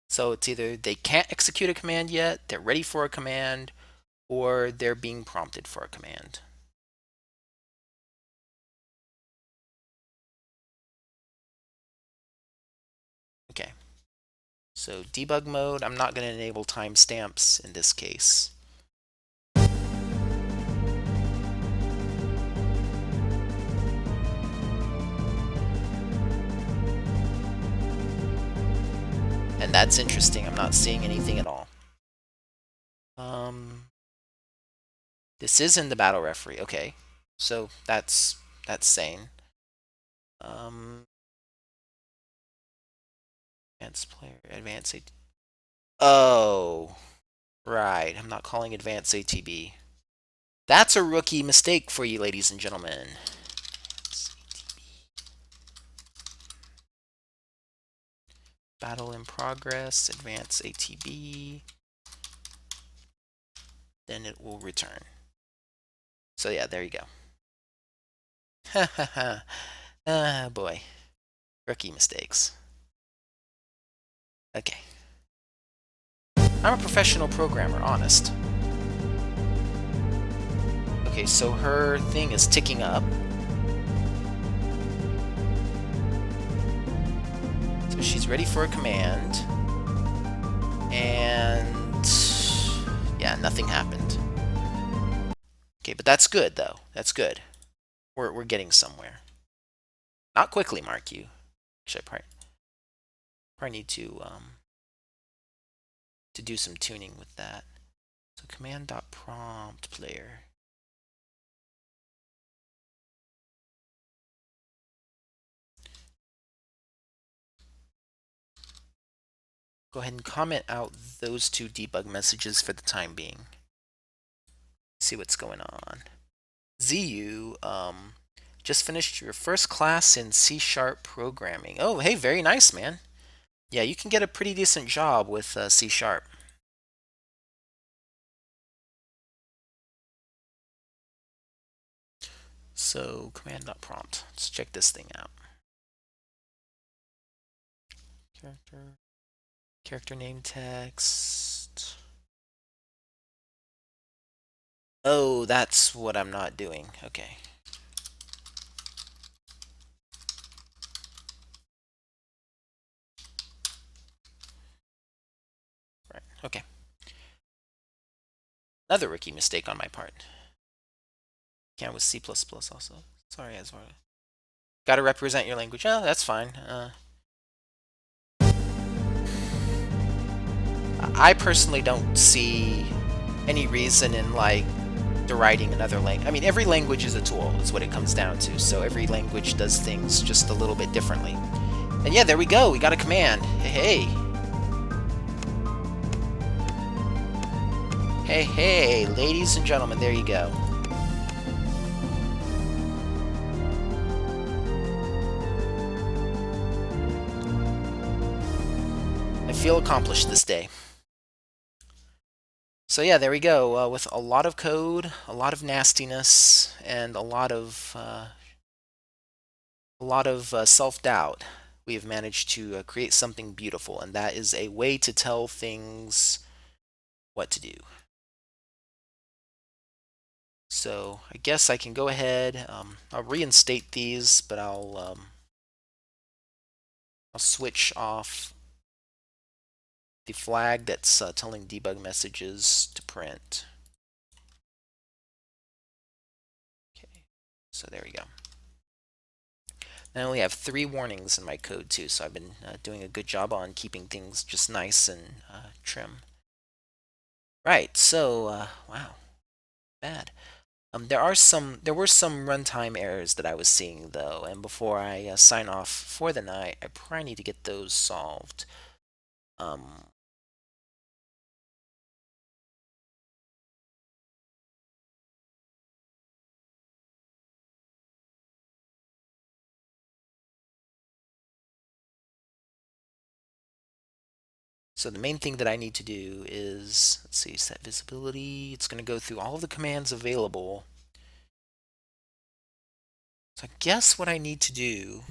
So it's either they can't execute a command yet, they're ready for a command, or they're being prompted for a command. Okay. So debug mode, I'm not going to enable timestamps in this case. And that's interesting. I'm not seeing anything at all. This is in the battle referee. Okay. So that's sane. Advanced player, advanced ATB. Oh, right. I'm not calling advanced ATB. That's a rookie mistake for you, ladies and gentlemen. Battle in progress, advance ATB. Then it will return. So yeah, there you go. Ah, boy. Rookie mistakes. Okay. I'm a professional programmer, honest. Okay, so her thing is ticking up. So she's ready for a command. And yeah, nothing happened. Okay, but that's good though. That's good. We're getting somewhere. Not quickly, mark you. Actually, I probably need to do some tuning with that. So command.prompt player. Go ahead and comment out those two debug messages for the time being. See what's going on. ZU, just finished your first class in C# programming. Oh, hey, very nice, man. Yeah, you can get a pretty decent job with C#. So command.prompt. Let's check this thing out. Character name text. Oh, that's what I'm not doing. Okay. Right. Okay. Another rookie mistake on my part. Can with C++ also. Sorry, Aswar. Got to represent your language. Oh, that's fine. I personally don't see any reason in like writing another language. I mean, every language is a tool. Is what it comes down to. So every language does things just a little bit differently. And yeah, there we go. We got a command. Hey, hey, hey, hey, ladies and gentlemen, there you go. I feel accomplished this day. So yeah, there we go. With a lot of code, a lot of nastiness, and a lot of self-doubt, we have managed to create something beautiful, and that is a way to tell things what to do. So I guess I can go ahead. I'll reinstate these, but I'll switch off the flag that's telling debug messages to print. Okay, so there we go. I only have 3 warnings in my code too, so I've been doing a good job on keeping things just nice and trim. Right, so wow, bad. There were some runtime errors that I was seeing though, and before I sign off for the night, I probably need to get those solved. So the main thing that I need to do is, let's see, set visibility. It's going to go through all of the commands available. So I guess what I need to do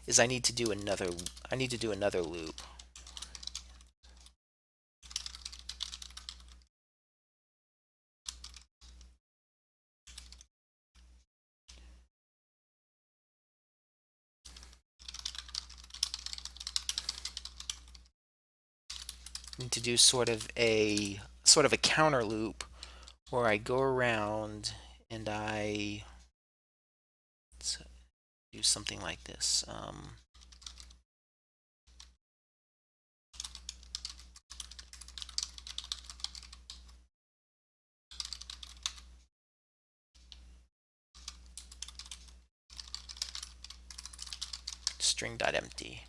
is I need to do another loop. I need to do sort of a counter loop where I go around and I do something like this. String.empty.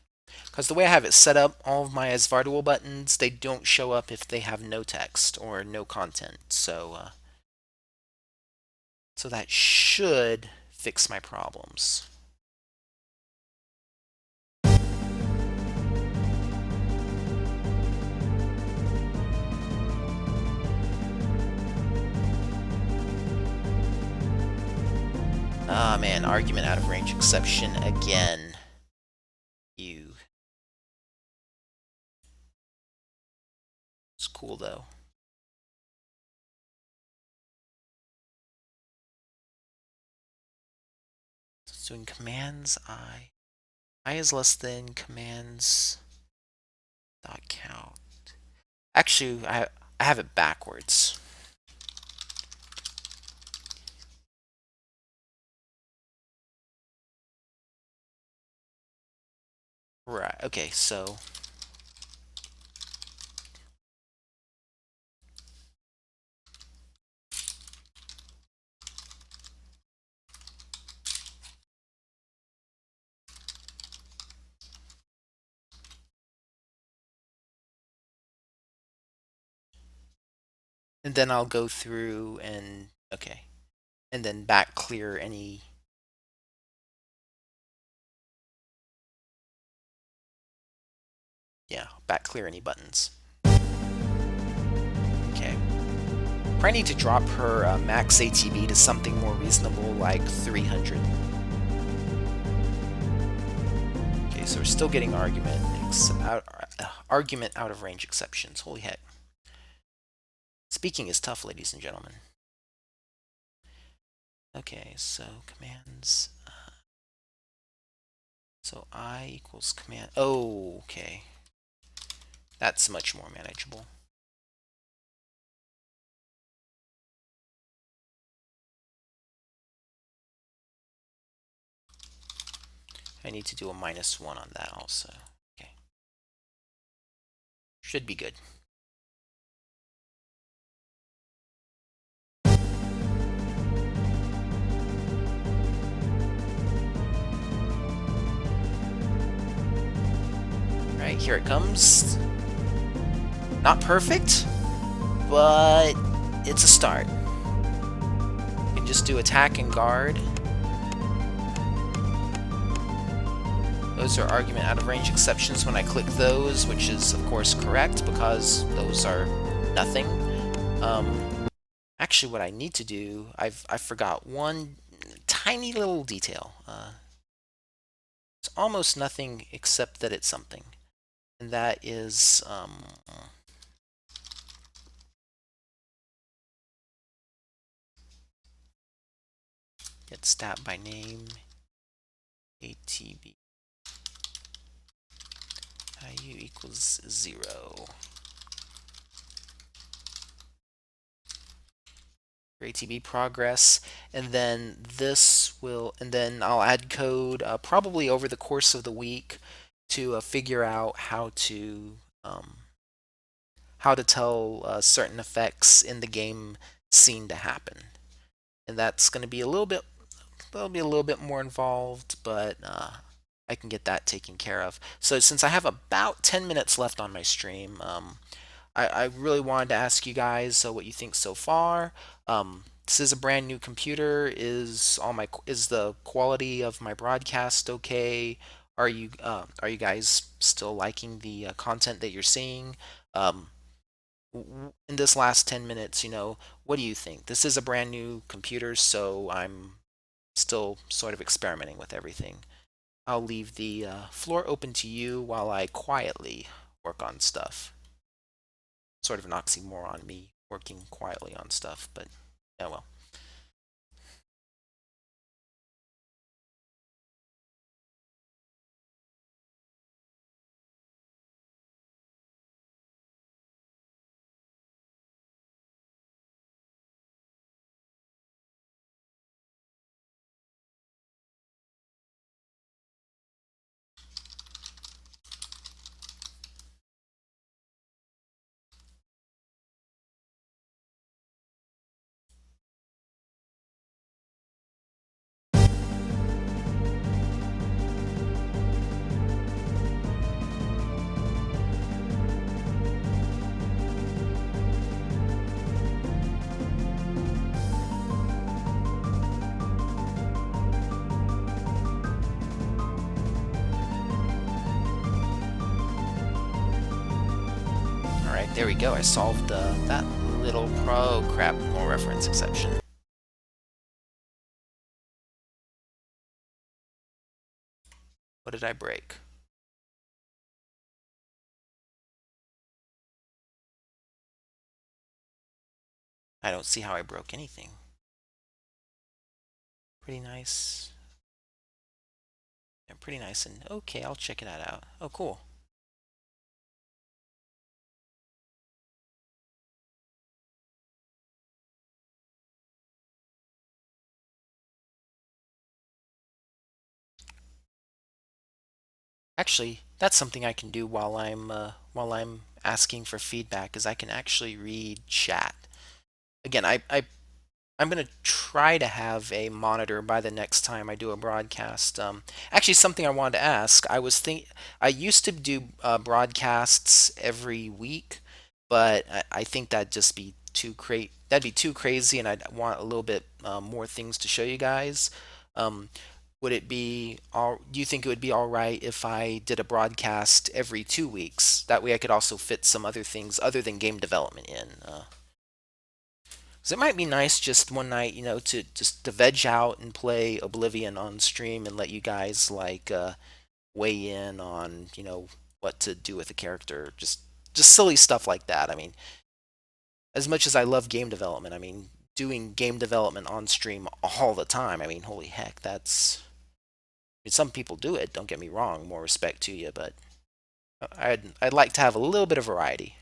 Because the way I have it set up, all of my Asvardual buttons, they don't show up if they have no text or no content. So, so that should fix my problems. Ah, man, argument out of range exception again. You. It's cool, though. So it's doing commands I. I is less than commands dot count. Actually, I have it backwards. Right, okay, so and then I'll go through and okay. And then back clear any back clear any buttons. Okay. Probably need to drop her max ATB to something more reasonable, like 300. Okay, so we're still getting argument out of range exceptions. Holy heck. Speaking is tough, ladies and gentlemen. Okay, so commands. So I equals command. Oh, okay. That's much more manageable. I need to do a -1 on that also. Okay. Should be good. Alright, here it comes. Not perfect, but it's a start. You can just do attack and guard. Those are argument out of range exceptions when I click those, which is of course correct because those are nothing. Actually, what I need to do, I forgot one tiny little detail. It's almost nothing except that it's something, and that is get stat by name ATB IU equals 0. ATB progress, and then this will, and then I'll add code probably over the course of the week to figure out how to tell certain effects in the game scene to happen, and that's going to be a little bit, that'll be a little bit more involved, but I can get that taken care of. So since I have about 10 minutes left on my stream, I really wanted to ask you guys what you think so far. This is a brand new computer. Is the quality of my broadcast okay? Are you guys still liking the content that you're seeing? Um, in this last 10 minutes, what do you think? This is a brand new computer, so I'm still sort of experimenting with everything. I'll leave the floor open to you while I quietly work on stuff. Sort of an oxymoron, me working quietly on stuff, but yeah, well. Alright, there we go. I solved that little pro crap more reference exception. What did I break? I don't see how I broke anything. Pretty nice. Yeah, pretty nice. And okay, I'll check that out. Oh, cool. Actually, that's something I can do while I'm asking for feedback, is I can actually read chat. Again, I'm gonna try to have a monitor by the next time I do a broadcast. Actually, something I wanted to ask. I used to do broadcasts every week, but I think that'd just be that'd be too crazy, and I'd want a little bit more things to show you guys. Um, would it be all? Do you think it would be all right if I did a broadcast every 2 weeks? That way, I could also fit some other things other than game development in. 'Cause it might be nice just one night, to just to veg out and play Oblivion on stream and let you guys like weigh in on, what to do with the character. Just silly stuff like that. I mean, as much as I love game development, I mean, doing game development on stream all the time, I mean, holy heck, some people do it, don't get me wrong, more respect to you, but I'd like to have a little bit of variety.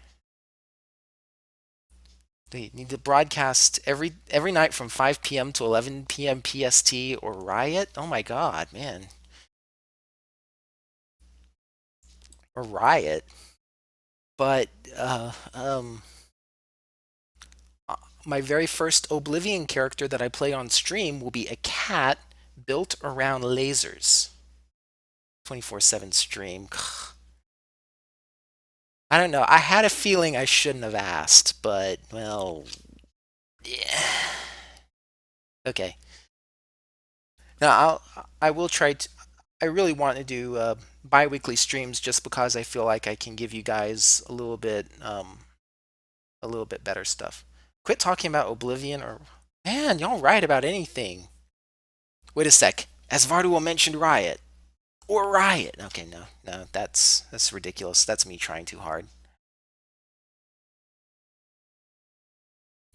They need to broadcast every night from 5 p.m. to 11 p.m. PST or Riot. Oh my God, man, or Riot. But my very first Oblivion character that I play on stream will be a cat built around lasers. 24/7 stream. I don't know. I had a feeling I shouldn't have asked, but well, yeah. Okay. Now I will try to. I really want to do bi-weekly streams just because I feel like I can give you guys a little bit better stuff. Quit talking about Oblivion, or man, y'all write about anything. Wait a sec. As Vardual mentioned Riot or Riot. Okay, no, that's ridiculous. That's me trying too hard.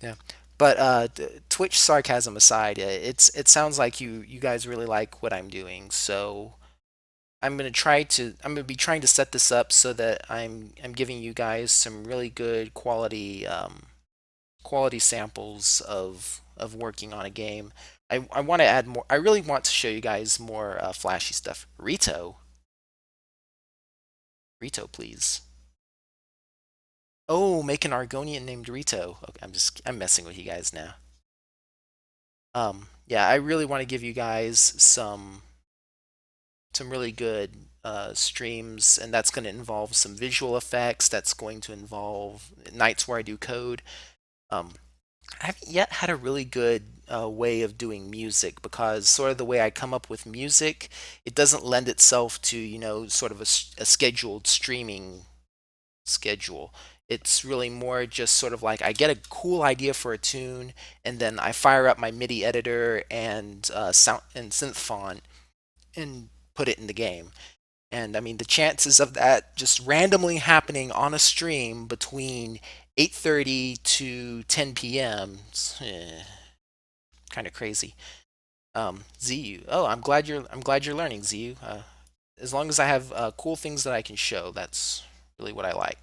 Yeah. But Twitch sarcasm aside, it sounds like you guys really like what I'm doing. So I'm gonna be trying to set this up so that I'm giving you guys some really good quality samples of working on a game. I want to add more. I really want to show you guys more flashy stuff. Rito, please. Oh, make an Argonian named Rito. Okay, I'm messing with you guys now. Yeah, I really want to give you guys some really good streams, and that's going to involve some visual effects. That's going to involve nights where I do code. Um, I haven't yet had a really good way of doing music, because sort of the way I come up with music, it doesn't lend itself to, sort of a scheduled streaming schedule. It's really more just sort of like I get a cool idea for a tune, and then I fire up my MIDI editor and sound and synth font and put it in the game. And I mean, the chances of that just randomly happening on a stream between 8:30 to 10 p.m. Kind of crazy. ZU. Oh, I'm glad you're learning, ZU. As long as I have cool things that I can show, that's really what I like.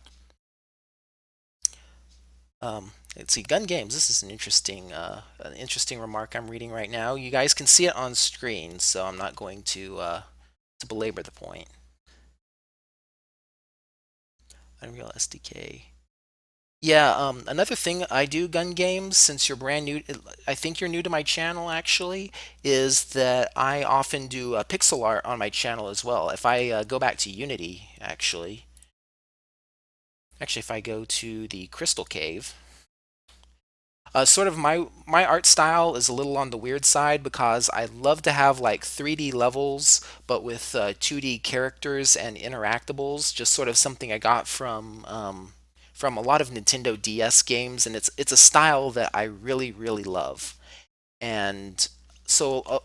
Let's see, gun games. This is an interesting remark I'm reading right now. You guys can see it on screen, so I'm not going to belabor the point. Unreal SDK. Yeah, another thing I do gun games, since you're brand new, I think you're new to my channel actually, is that I often do pixel art on my channel as well. If I go back to Unity, actually, if I go to the Crystal Cave, sort of my art style is a little on the weird side, because I love to have like 3D levels, but with 2D characters and interactables. Just sort of something I got from a lot of Nintendo DS games, and it's a style that I really love. And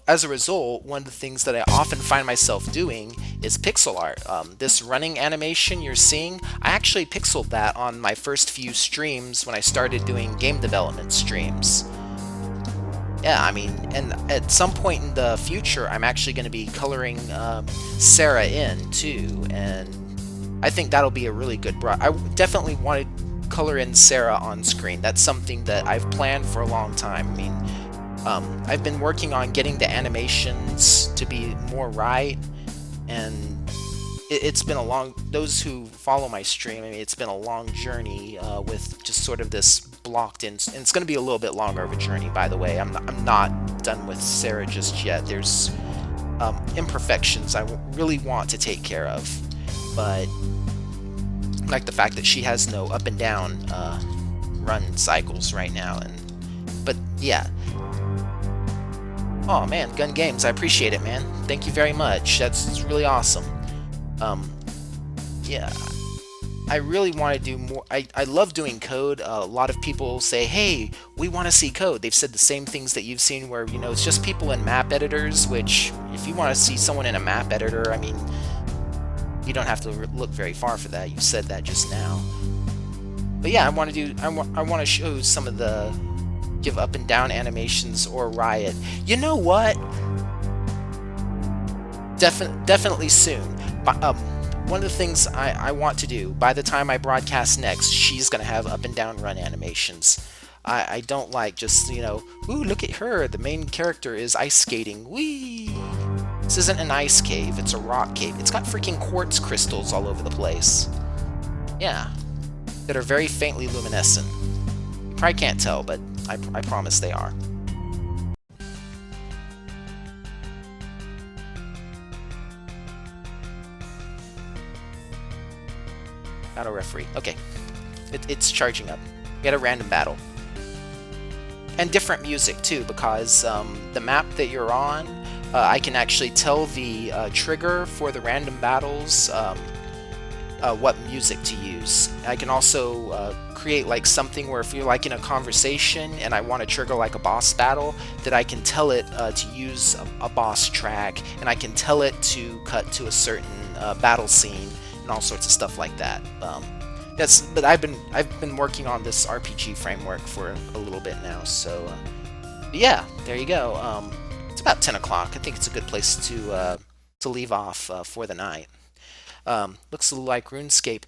as a result, one of the things that I often find myself doing is pixel art. This running animation you're seeing, I actually pixeled that on my first few streams when I started doing game development streams. Yeah, I mean, and at some point in the future, I'm actually going to be coloring Sarah in too, and I think that'll be a really good. I definitely want to color in Sarah on screen. That's something that I've planned for a long time. I mean, I've been working on getting the animations to be more right, and it's been a long. Those who follow my stream, I mean, it's been a long journey with just sort of this blocked in, and it's going to be a little bit longer of a journey. By the way, I'm not done with Sarah just yet. There's imperfections I really want to take care of, but like the fact that she has no up and down run cycles right now, but yeah. Oh man, Gun Games, I appreciate it, man. Thank you very much. That's really awesome. Yeah, I really want to do more. I love doing code. A lot of people say, hey, we want to see code. They've said the same things that you've seen where, it's just people in map editors, which if you want to see someone in a map editor, I mean, you don't have to look very far for that. You've said that just now. But yeah, I want to show some of the give up and down animations or riot. You know what? Definitely soon. One of the things I want to do, by the time I broadcast next, she's going to have up and down run animations. I don't like just, ooh, look at her, the main character is ice skating, whee! This isn't an ice cave, it's a rock cave. It's got freaking quartz crystals all over the place. Yeah, that are very faintly luminescent. You probably can't tell, but I promise they are. Battle referee. Okay. It's charging up. We had a random battle. And different music, too, because the map that you're on, I can actually tell the trigger for the random battles what music to use. I can also create like something where if you're like in a conversation and I want to trigger like a boss battle, that I can tell it to use a boss track, and I can tell it to cut to a certain battle scene, and all sorts of stuff like that. But I've been working on this RPG framework for a little bit now, so yeah, there you go. It's about 10 o'clock. I think it's a good place to leave off for the night. Looks a little like RuneScape.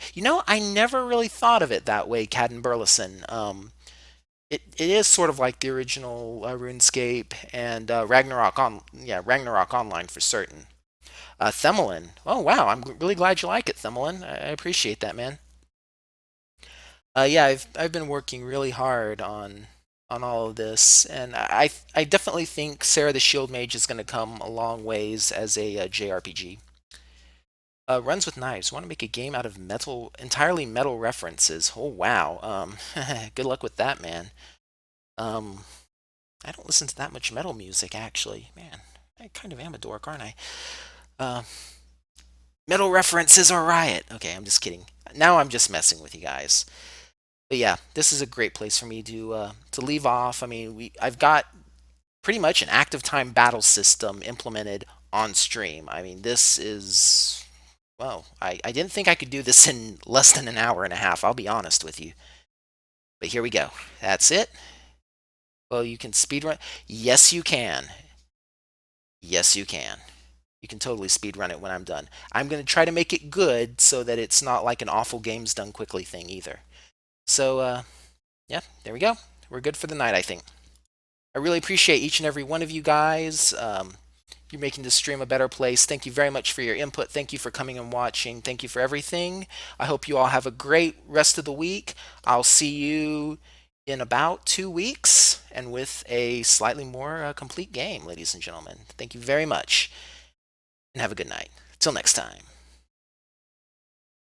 I never really thought of it that way, Cad and Burleson. It is sort of like the original RuneScape and Ragnarok Online for certain. Themelin. Oh wow, I'm really glad you like it, Themelin. I appreciate that, man. Yeah, I've been working really hard on all of this, and I definitely think Sara the Shieldmage is going to come a long ways as a JRPG. Runs with knives. Want to make a game out of entirely metal references. Oh wow. Good luck with that, man. Um, I don't listen to that much metal music actually, man. I kind of am a dork, aren't I? Uh, Metal references are riot. Okay, I'm just kidding. Now I'm just messing with you guys. But yeah, this is a great place for me to leave off. I mean, I've got pretty much an active time battle system implemented on stream. I mean, this is well, I didn't think I could do this in less than an hour and a half. I'll be honest with you. But here we go. That's it. Well, you can speedrun. Yes, you can. Yes, you can. You can totally speedrun it when I'm done. I'm going to try to make it good so that it's not like an awful games done quickly thing either. So, yeah, there we go. We're good for the night, I think. I really appreciate each and every one of you guys. You're making this stream a better place. Thank you very much for your input. Thank you for coming and watching. Thank you for everything. I hope you all have a great rest of the week. I'll see you in about 2 weeks and with a slightly more complete game, ladies and gentlemen. Thank you very much and have a good night. Till next time.